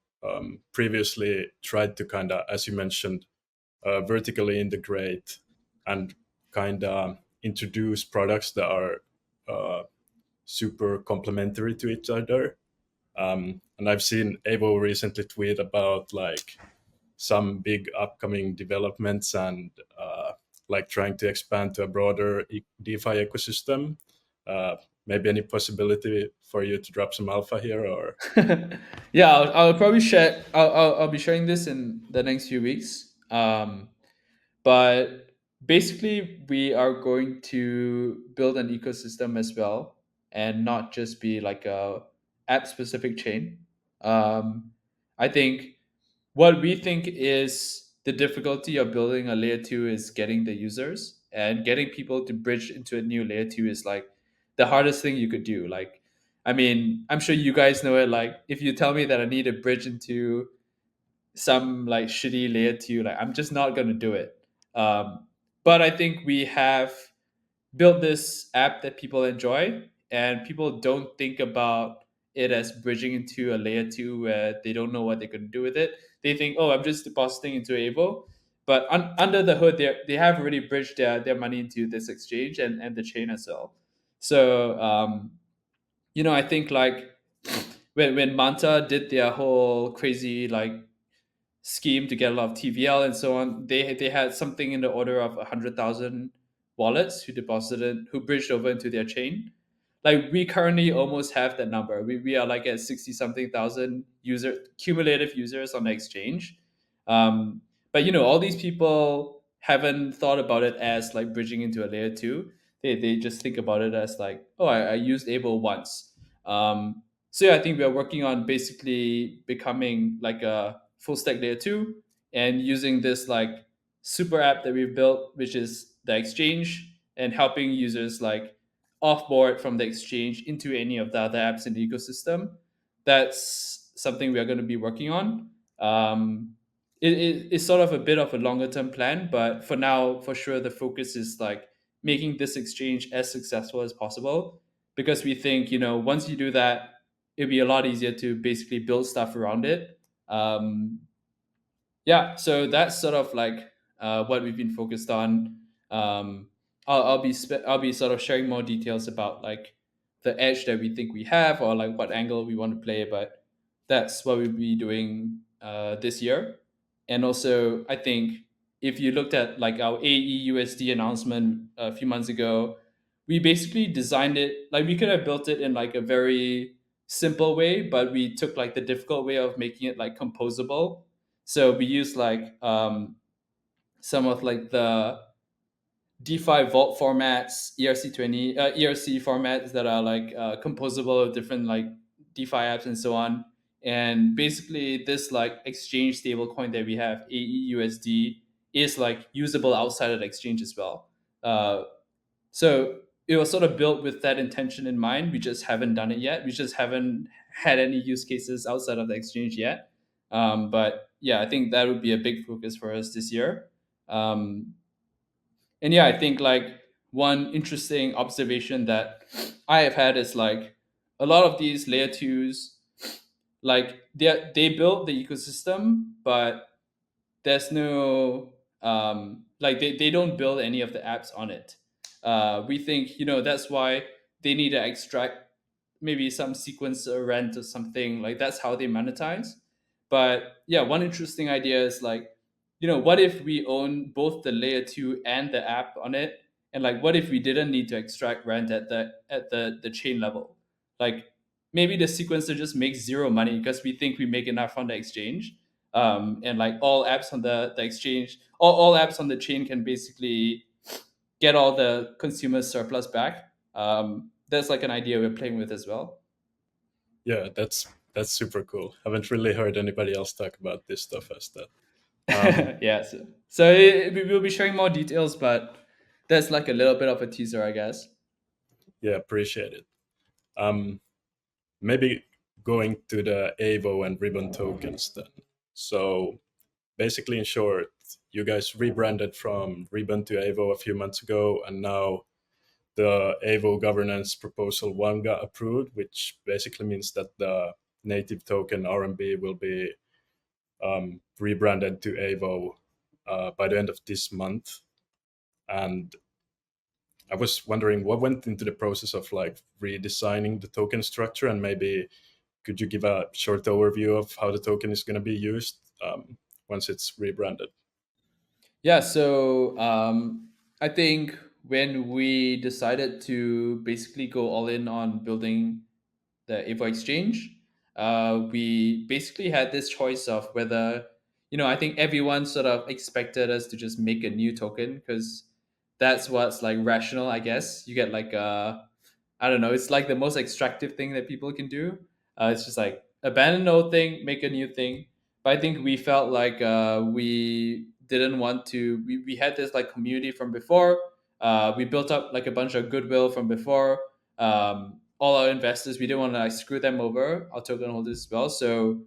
[SPEAKER 4] previously tried to kind of, as you mentioned, vertically integrate and kind of introduce products that are uh, super complementary to each other. And I've seen Aevo recently tweet about like some big upcoming developments and like trying to expand to a broader DeFi ecosystem. Uh, Maybe any possibility for you to drop some alpha here, or
[SPEAKER 1] Yeah, I'll probably share. I'll be sharing this in the next few weeks. But basically, we are going to build an ecosystem as well, and not just be like a app specific chain. I think what we think is the difficulty of building a layer two is getting the users, and getting people to bridge into a new layer two is like the hardest thing you could do. Like, I mean, I'm sure you guys know it. Like, if you tell me that I need a bridge into some like shitty layer two, like I'm just not gonna do it. But I think we have built this app that people enjoy, and people don't think about it as bridging into a layer two where they don't know what they're going to do with it. They think, oh, I'm just depositing into Aevo. But under the hood, they have already bridged their money into this exchange and the chain as well. So, I think like when Manta did their whole crazy like scheme to get a lot of TVL and so on, they had something in the order of 100,000 wallets who bridged over into their chain. Like we currently almost have that number. We are like at 60 something thousand cumulative users on the exchange. Um, but all these people haven't thought about it as like bridging into a layer two. They just think about it as like, oh, I used Able once. So yeah, I think we are working on basically becoming like a full stack layer two, and using this like super app that we've built, which is the exchange, and helping users like offboard from the exchange into any of the other apps in the ecosystem. That's something we are going to be working on. It's sort of a bit of a longer term plan, but for now, for sure, the focus is like making this exchange as successful as possible, because we think once you do that, it'd be a lot easier to basically build stuff around it. Yeah, so that's sort of like what we've been focused on. I'll be sort of sharing more details about like the edge that we think we have, or like what angle we want to play, but that's what we'll be doing this year. And also, I think if you looked at like our AEUSD announcement a few months ago, we basically designed it like we could have built it in like a very simple way, but we took like the difficult way of making it like composable. So we used like some of like the DeFi vault formats, ERC formats that are like composable of different like DeFi apps and so on. And basically, this like exchange stablecoin that we have, AEUSD, is like usable outside of the exchange as well. So it was sort of built with that intention in mind. We just haven't done it yet. We just haven't had any use cases outside of the exchange yet. But yeah, I think that would be a big focus for us this year. And yeah, I think like one interesting observation that I have had is like a lot of these layer twos, like they build the ecosystem, but there's no like they don't build any of the apps on it. We think, you know, that's why they need to extract maybe some sequencer rent or something. Like that's how they monetize. But yeah, one interesting idea is like, you know, what if we own both the layer two and the app on it? And like what if we didn't need to extract rent at the chain level? Like maybe the sequencer just makes zero money because we think we make enough on the exchange. And like all apps on the exchange, all apps on the chain can basically get all the consumer surplus back. That's like an idea we're playing with as well.
[SPEAKER 4] Yeah, that's super cool. Haven't really heard anybody else talk about this stuff as that. Um,
[SPEAKER 1] Yeah, we will be sharing more details, but that's like a little bit of a teaser, I guess.
[SPEAKER 4] yeah, appreciate it. Maybe going to the Aevo and Ribbon tokens then. So basically, in short, you guys rebranded from Ribbon to Aevo a few months ago, and now the Aevo governance proposal 1 got approved, which basically means that the native token RMB will be rebranded to Aevo by the end of this month. And I was wondering what went into the process of like redesigning the token structure, and maybe could you give a short overview of how the token is going to be used once it's rebranded?
[SPEAKER 1] Yeah, so I think when we decided to basically go all in on building the Evo exchange, we basically had this choice of whether, you know, I think everyone sort of expected us to just make a new token because that's what's like rational, I guess. You get like I don't know, it's like the most extractive thing that people can do. It's just like abandon the old thing, make a new thing. But I think we felt like we didn't want to. We had this like community from before. We built up like a bunch of goodwill from before. All our investors, we didn't want to like screw them over, our token holders as well. So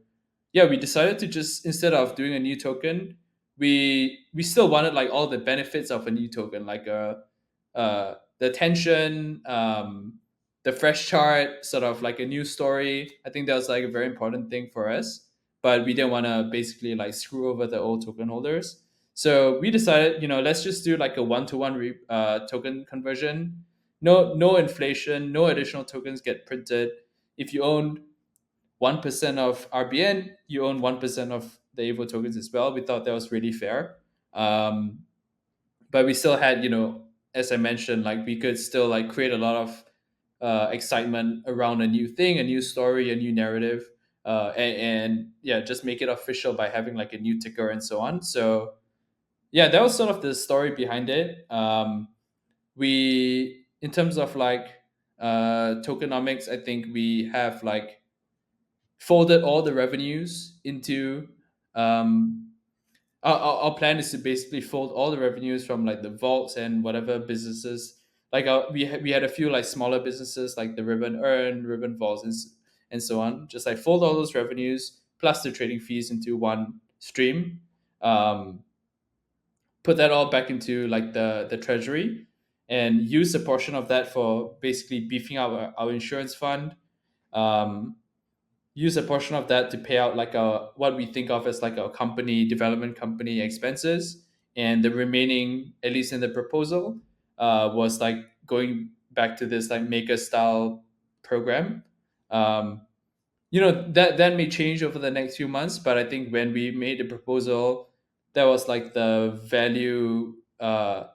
[SPEAKER 1] yeah, we decided to just, instead of doing a new token, we still wanted like all the benefits of a new token, like the attention, the fresh chart, sort of like a new story. I think that was like a very important thing for us, but we didn't want to basically like screw over the old token holders. So we decided, you know, let's just do like a one-to-one token conversion. No inflation, no additional tokens get printed. If you own 1% of RBN, you own 1% of the Evo tokens as well. We thought that was really fair. But we still had, you know, as I mentioned, like we could still like create a lot of excitement around a new thing, a new story, a new narrative, and yeah, just make it official by having like a new ticker and so on. So yeah, that was sort of the story behind it. We, in terms of like tokenomics, I think we have like folded all the revenues into our plan is to basically fold all the revenues from like the vaults and whatever businesses, like we had a few like smaller businesses like the Ribbon Earn, Ribbon Vaults, and so on, just like fold all those revenues plus the trading fees into one stream, um, put that all back into like the treasury, and use a portion of that for basically beefing up our insurance fund, um, use a portion of that to pay out like a what we think of as like a company development company expenses, and the remaining, at least in the proposal, was like going back to this like maker style program. um, you know, that may change over the next few months, but I think when we made the proposal, that was like the value that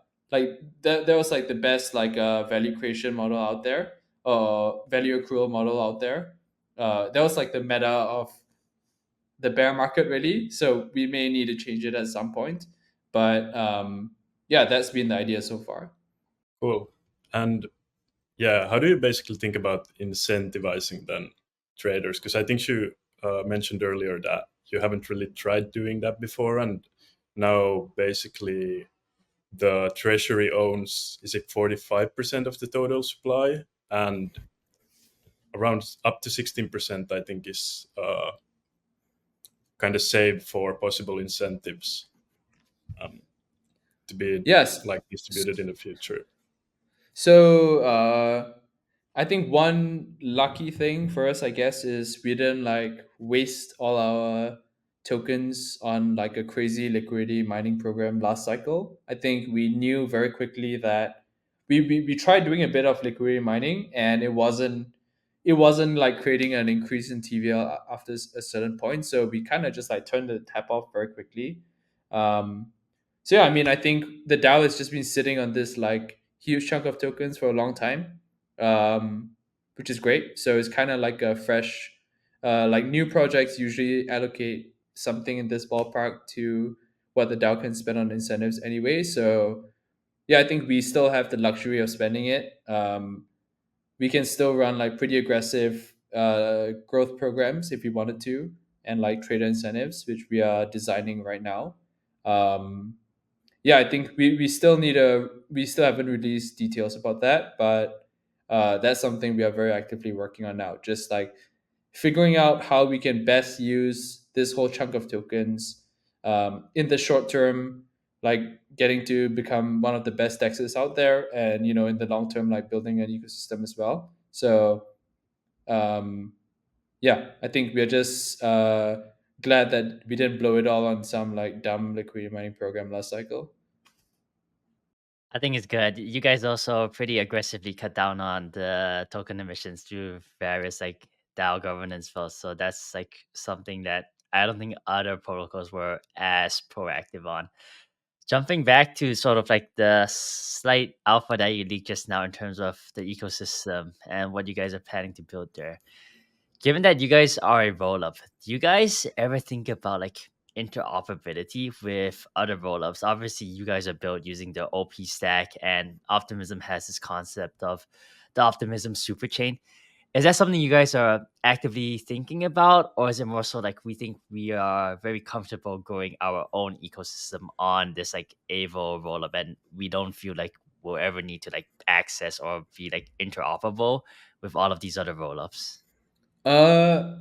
[SPEAKER 1] was like the best like value creation model out there, or value accrual model out there. That was like the meta of the bear market, really. So we may need to change it at some point, but yeah, that's been the idea so far.
[SPEAKER 4] Cool. And yeah, how do you basically think about incentivizing then traders? Because I think you mentioned earlier that you haven't really tried doing that before, and now basically the treasury owns, is it 45% of the total supply, and around up to 16% I think is kind of saved for possible incentives, um, to be
[SPEAKER 1] Yes.
[SPEAKER 4] like distributed in the future.
[SPEAKER 1] So I think one lucky thing for us, I guess, is we didn't like waste all our tokens on like a crazy liquidity mining program last cycle. I think we knew very quickly that we tried doing a bit of liquidity mining, and it wasn't like creating an increase in TVL after a certain point. So we kind of just like turned the tap off very quickly. Um, so yeah, I mean, I think the DAO has just been sitting on this like huge chunk of tokens for a long time, um, which is great. So it's kind of like a fresh, like new projects usually allocate something in this ballpark to what the DAO can spend on incentives anyway. So yeah, I think we still have the luxury of spending it. We can still run like pretty aggressive growth programs if we wanted to, and like trader incentives, which we are designing right now. Um, yeah, I think we still haven't released details about that, but that's something we are very actively working on now. Just like figuring out how we can best use this whole chunk of tokens in the short term, like getting to become one of the best dexes out there, and in the long term, like building an ecosystem as well. So um, yeah, I think we're just glad that we didn't blow it all on some like dumb liquidity mining program last cycle.
[SPEAKER 3] I think it's good. You guys also pretty aggressively cut down on the token emissions through various like DAO governance files. So that's like something that I don't think other protocols were as proactive on. Jumping back to sort of like the slight alpha that you leaked just now in terms of the ecosystem and what you guys are planning to build there. Given that you guys are a roll up, do you guys ever think about like interoperability with other roll ups? Obviously, you guys are built using the OP stack, and Optimism has this concept of the Optimism superchain. Is that something you guys are actively thinking about, or is it more so like we think we are very comfortable growing our own ecosystem on this like Aevo rollup, and we don't feel like we'll ever need to like access or be like interoperable with all of these other rollups?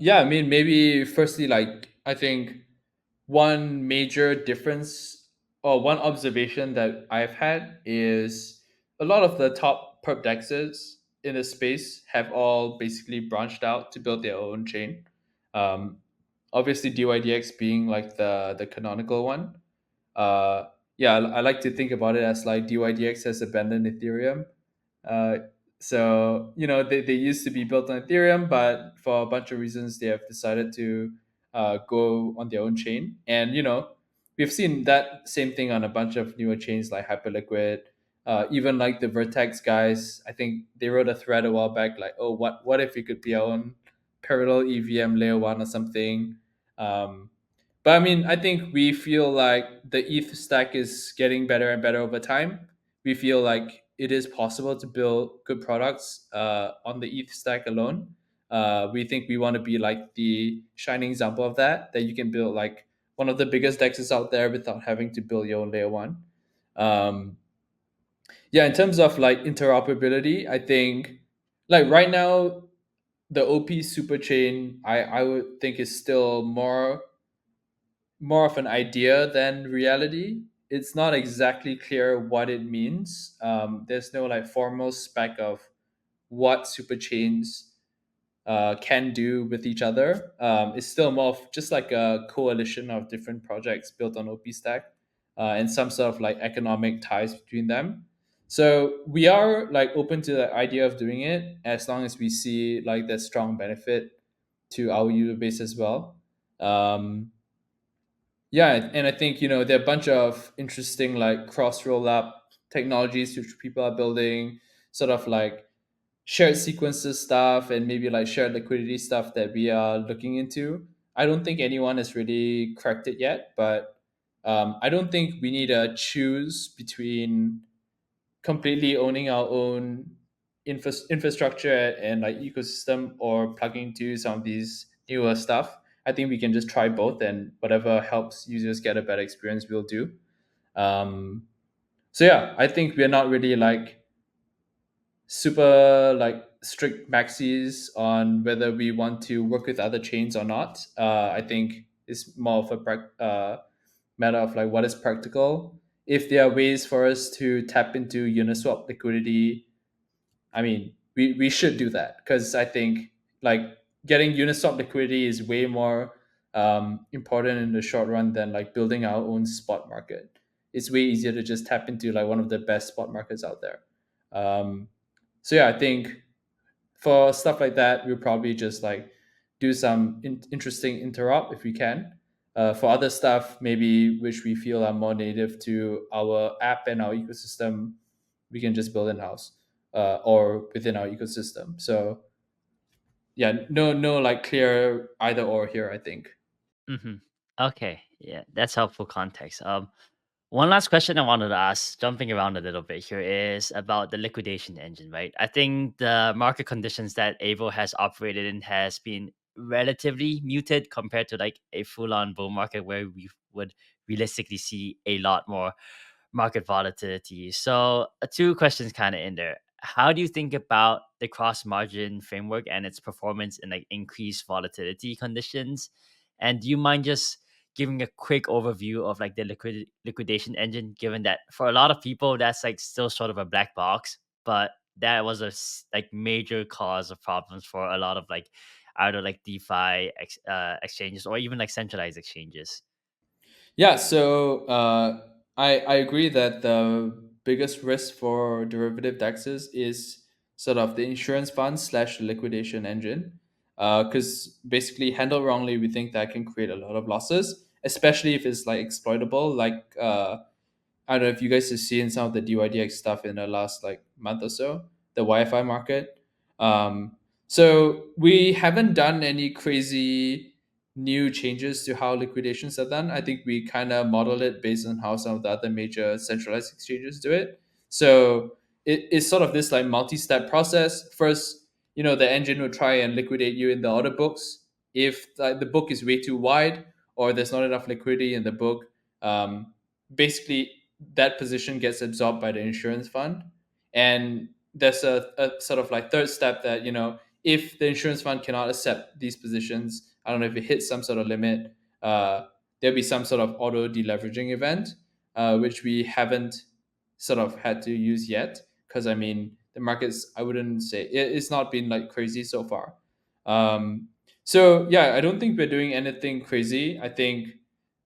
[SPEAKER 1] Yeah, I mean, maybe firstly, like, I think one major difference or one observation that I've had is a lot of the top perp dexes in the space have all basically branched out to build their own chain. Um, Obviously, DYDX being like the canonical one. Uh, yeah, I like to think about it as like DYDX has abandoned Ethereum. Uh, so they used to be built on Ethereum, but for a bunch of reasons they have decided to go on their own chain. And we've seen that same thing on a bunch of newer chains like Hyperliquid, even like the Vertex guys. I think they wrote a thread a while back like, oh, what if we could be our own parallel EVM layer one or something. Um, but I mean, I think we feel like the ETH stack is getting better and better over time. We feel like it is possible to build good products on the ETH stack alone. We think we want to be like the shining example of that, that you can build like one of the biggest dexes out there without having to build your own layer one. Um, yeah, in terms of like interoperability, I think like right now, the OP super chain, I would think is still more of an idea than reality. It's not exactly clear what it means. There's no like formal spec of what superchains can do with each other. It's still more of just like a coalition of different projects built on OP Stack, and some sort of like economic ties between them. So we are like open to the idea of doing it as long as we see like the strong benefit to our user base as well. Um, Yeah, and I think there are a bunch of interesting like cross rollup technologies which people are building, sort of like shared sequences stuff and maybe like shared liquidity stuff that we are looking into. I don't think anyone has really cracked it yet, but I don't think we need to choose between completely owning our own infrastructure and like ecosystem or plugging into some of these newer stuff. I think we can just try both, and whatever helps users get a better experience, we'll do. Um, so yeah, I think we're not really like super like strict maxis on whether we want to work with other chains or not. I think it's more of a matter of like what is practical. If there are ways for us to tap into Uniswap liquidity, I mean, we should do that, because I think like getting Uniswap liquidity is way more important in the short run than like building our own spot market. It's way easier to just tap into like one of the best spot markets out there. Um, so yeah, I think for stuff like that, we'll probably just like do some interesting interop if we can. For other stuff, maybe which we feel are more native to our app and our ecosystem, we can just build in house or within our ecosystem. So yeah, no like clear either or here, I think.
[SPEAKER 3] Hmm. Okay, yeah, that's helpful context. One last question I wanted to ask, jumping around a little bit here, is about the liquidation engine, right? I think the market conditions that Aevo has operated in has been relatively muted compared to like a full-on bull market where we would realistically see a lot more market volatility. So, two questions kind of in there. How do you think about the cross margin framework and its performance in like increased volatility conditions? And do you mind just giving a quick overview of like the liquidation engine, given that for a lot of people that's like still sort of a black box, but that was like major cause of problems for a lot of like either like DeFi exchanges or even like centralized exchanges.
[SPEAKER 1] Yeah, so I agree that the biggest risk for derivative dexes is sort of the insurance fund slash liquidation engine. Because basically, handled wrongly, we think that can create a lot of losses, especially if it's like exploitable. Like I don't know if you guys have seen some of the DYDX stuff in the last like month or so, the Wi-Fi market. Um, so we haven't done any crazy new changes to how liquidations are done. I think we kind of modeled it based on how some of the other major centralized exchanges do it. So it's sort of this like multi-step process. First, the engine will try and liquidate you in the order books. If like, the book is way too wide or there's not enough liquidity in the book, basically that position gets absorbed by the insurance fund. And there's a sort of like third step that if the insurance fund cannot accept these positions, I don't know if it hits some sort of limit, there'll be some sort of auto deleveraging event, which we haven't sort of had to use yet, because I mean the markets, I wouldn't say it's not been like crazy so far. So yeah, I don't think we're doing anything crazy. I think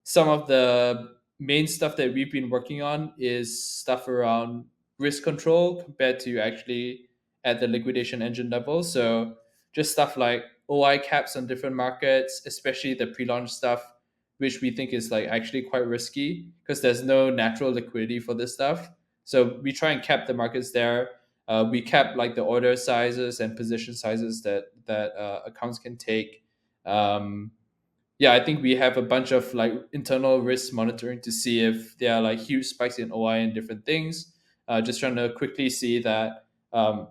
[SPEAKER 1] some of the main stuff that we've been working on is stuff around risk control compared to actually at the liquidation engine level. So just stuff like OI caps on different markets, especially the pre-launch stuff, which we think is like actually quite risky because there's no natural liquidity for this stuff. So we try and cap the markets there. We cap like the order sizes and position sizes that accounts can take. Um, yeah, I think we have a bunch of like internal risk monitoring to see if there are like huge spikes in OI and different things. Just trying to quickly see that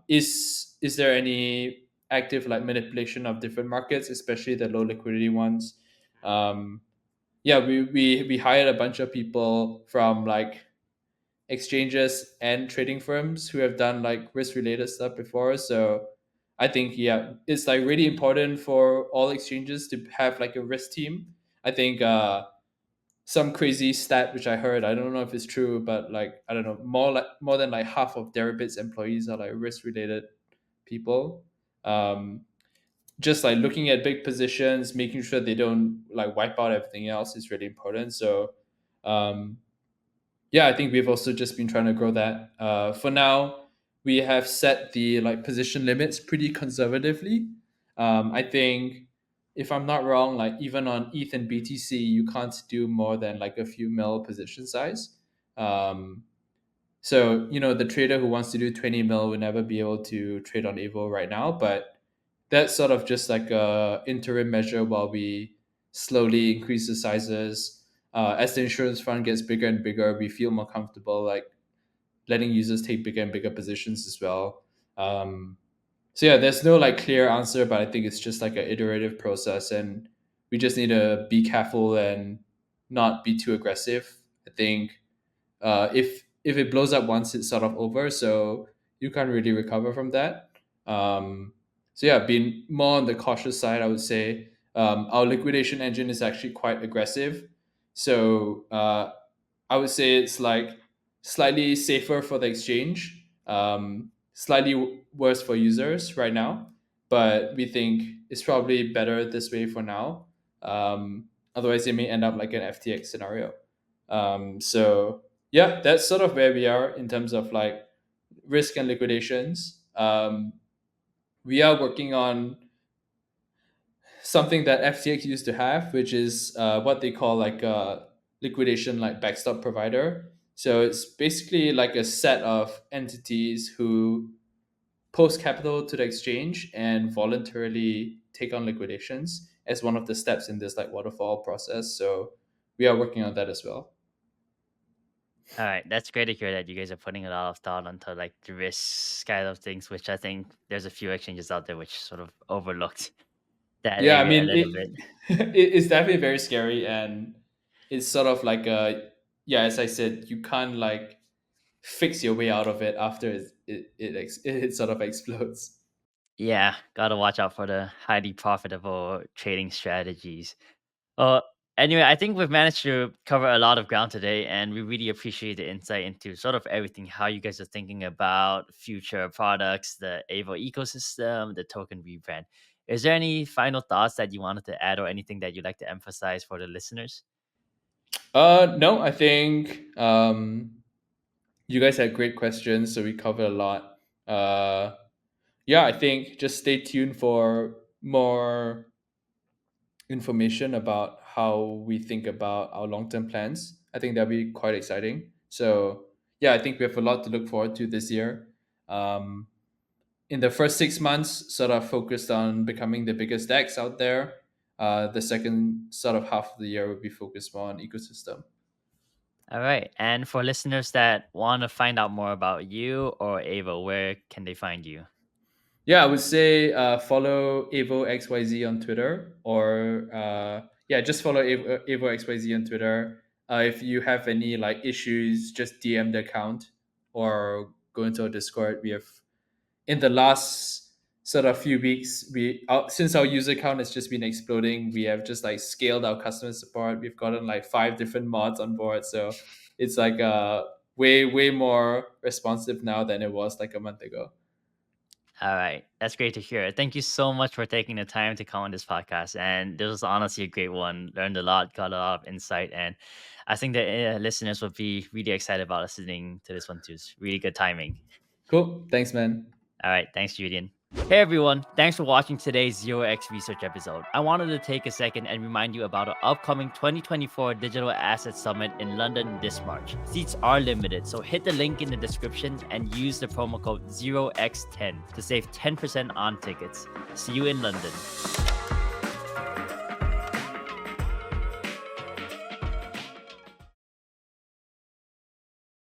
[SPEAKER 1] is there any active like manipulation of different markets, especially the low liquidity ones. Um, yeah, we hired a bunch of people from like exchanges and trading firms who have done like risk related stuff before. So I think yeah, it's like really important for all exchanges to have like a risk team. I think some crazy stat which I heard, I don't know if it's true, but like I don't know, more than like half of Deribit's employees are like risk related people. Um, just like looking at big positions, making sure they don't like wipe out everything else is really important. So um, yeah, I think we've also just been trying to grow that. For now, we have set the like position limits pretty conservatively. I think if I'm not wrong, like even on ETH and BTC, you can't do more than like a few mil position size. So the trader who wants to do 20 mil will never be able to trade on Aevo right now. But that's sort of just like a interim measure while we slowly increase the sizes. As the insurance fund gets bigger and bigger, we feel more comfortable like letting users take bigger and bigger positions as well. So yeah, there's no like clear answer, but I think it's just like an iterative process, and we just need to be careful and not be too aggressive. I think if it blows up once, it's sort of over, so you can't really recover from that. So yeah, being more on the cautious side, I would say our liquidation engine is actually quite aggressive. So I would say it's like slightly safer for the exchange, slightly worse for users right now, but we think it's probably better this way for now. Otherwise, it may end up like an FTX scenario. So yeah, that's sort of where we are in terms of like risk and liquidations. We are working on something that FTX used to have, which is what they call like a liquidation like backstop provider. So it's basically like a set of entities who post capital to the exchange and voluntarily take on liquidations as one of the steps in this like waterfall process. So we are working on that as well.
[SPEAKER 3] All right, that's great to hear that you guys are putting a lot of thought onto like the risk kind of things, which I think there's a few exchanges out there which sort of overlooked that
[SPEAKER 1] Yeah, I
[SPEAKER 3] area a
[SPEAKER 1] mean
[SPEAKER 3] little bit.
[SPEAKER 1] it's definitely very scary, and it's sort of like yeah, as I said, you can't like fix your way out of it after it sort of explodes.
[SPEAKER 3] Yeah, gotta watch out for the highly profitable trading strategies. Uh, anyway, I think we've managed to cover a lot of ground today, and we really appreciate the insight into sort of everything, how you guys are thinking about future products, the Aevo ecosystem, the token rebrand. Is there any final thoughts that you wanted to add or anything that you'd like to emphasize for the listeners?
[SPEAKER 1] No, I think you guys had great questions, so we covered a lot. Yeah, I think just stay tuned for more information about how we think about our long-term plans. I think that'll be quite exciting. So yeah, I think we have a lot to look forward to this year. Um, in the first 6 months, sort of focused on becoming the biggest DEX out there. The second sort of half of the year will be focused more on ecosystem.
[SPEAKER 3] All right. And for listeners that want to find out more about you or Aevo, where can they find you?
[SPEAKER 1] Yeah, I would say follow Evo XYZ on Twitter, or yeah, just follow Evo XYZ on Twitter. If you have any like issues, just DM the account or go into our Discord. We have in the last sort of few weeks, since our user count has just been exploding, we have just like scaled our customer support. We've gotten like 5 different mods on board, so it's like way more responsive now than it was like a month ago.
[SPEAKER 3] All right. That's great to hear. Thank you so much for taking the time to come on this podcast. And this was honestly a great one. Learned a lot, got a lot of insight. And I think the listeners will be really excited about listening to this one too. It's really good timing.
[SPEAKER 1] Cool. Thanks, man.
[SPEAKER 3] All right. Thanks, Julian. Hey everyone, thanks for watching today's 0x Research episode. I wanted to take a second and remind you about our upcoming 2024 Digital Asset Summit in London this March. Seats are limited, so hit the link in the description and use the promo code 0x10 to save 10% on tickets. See you in London.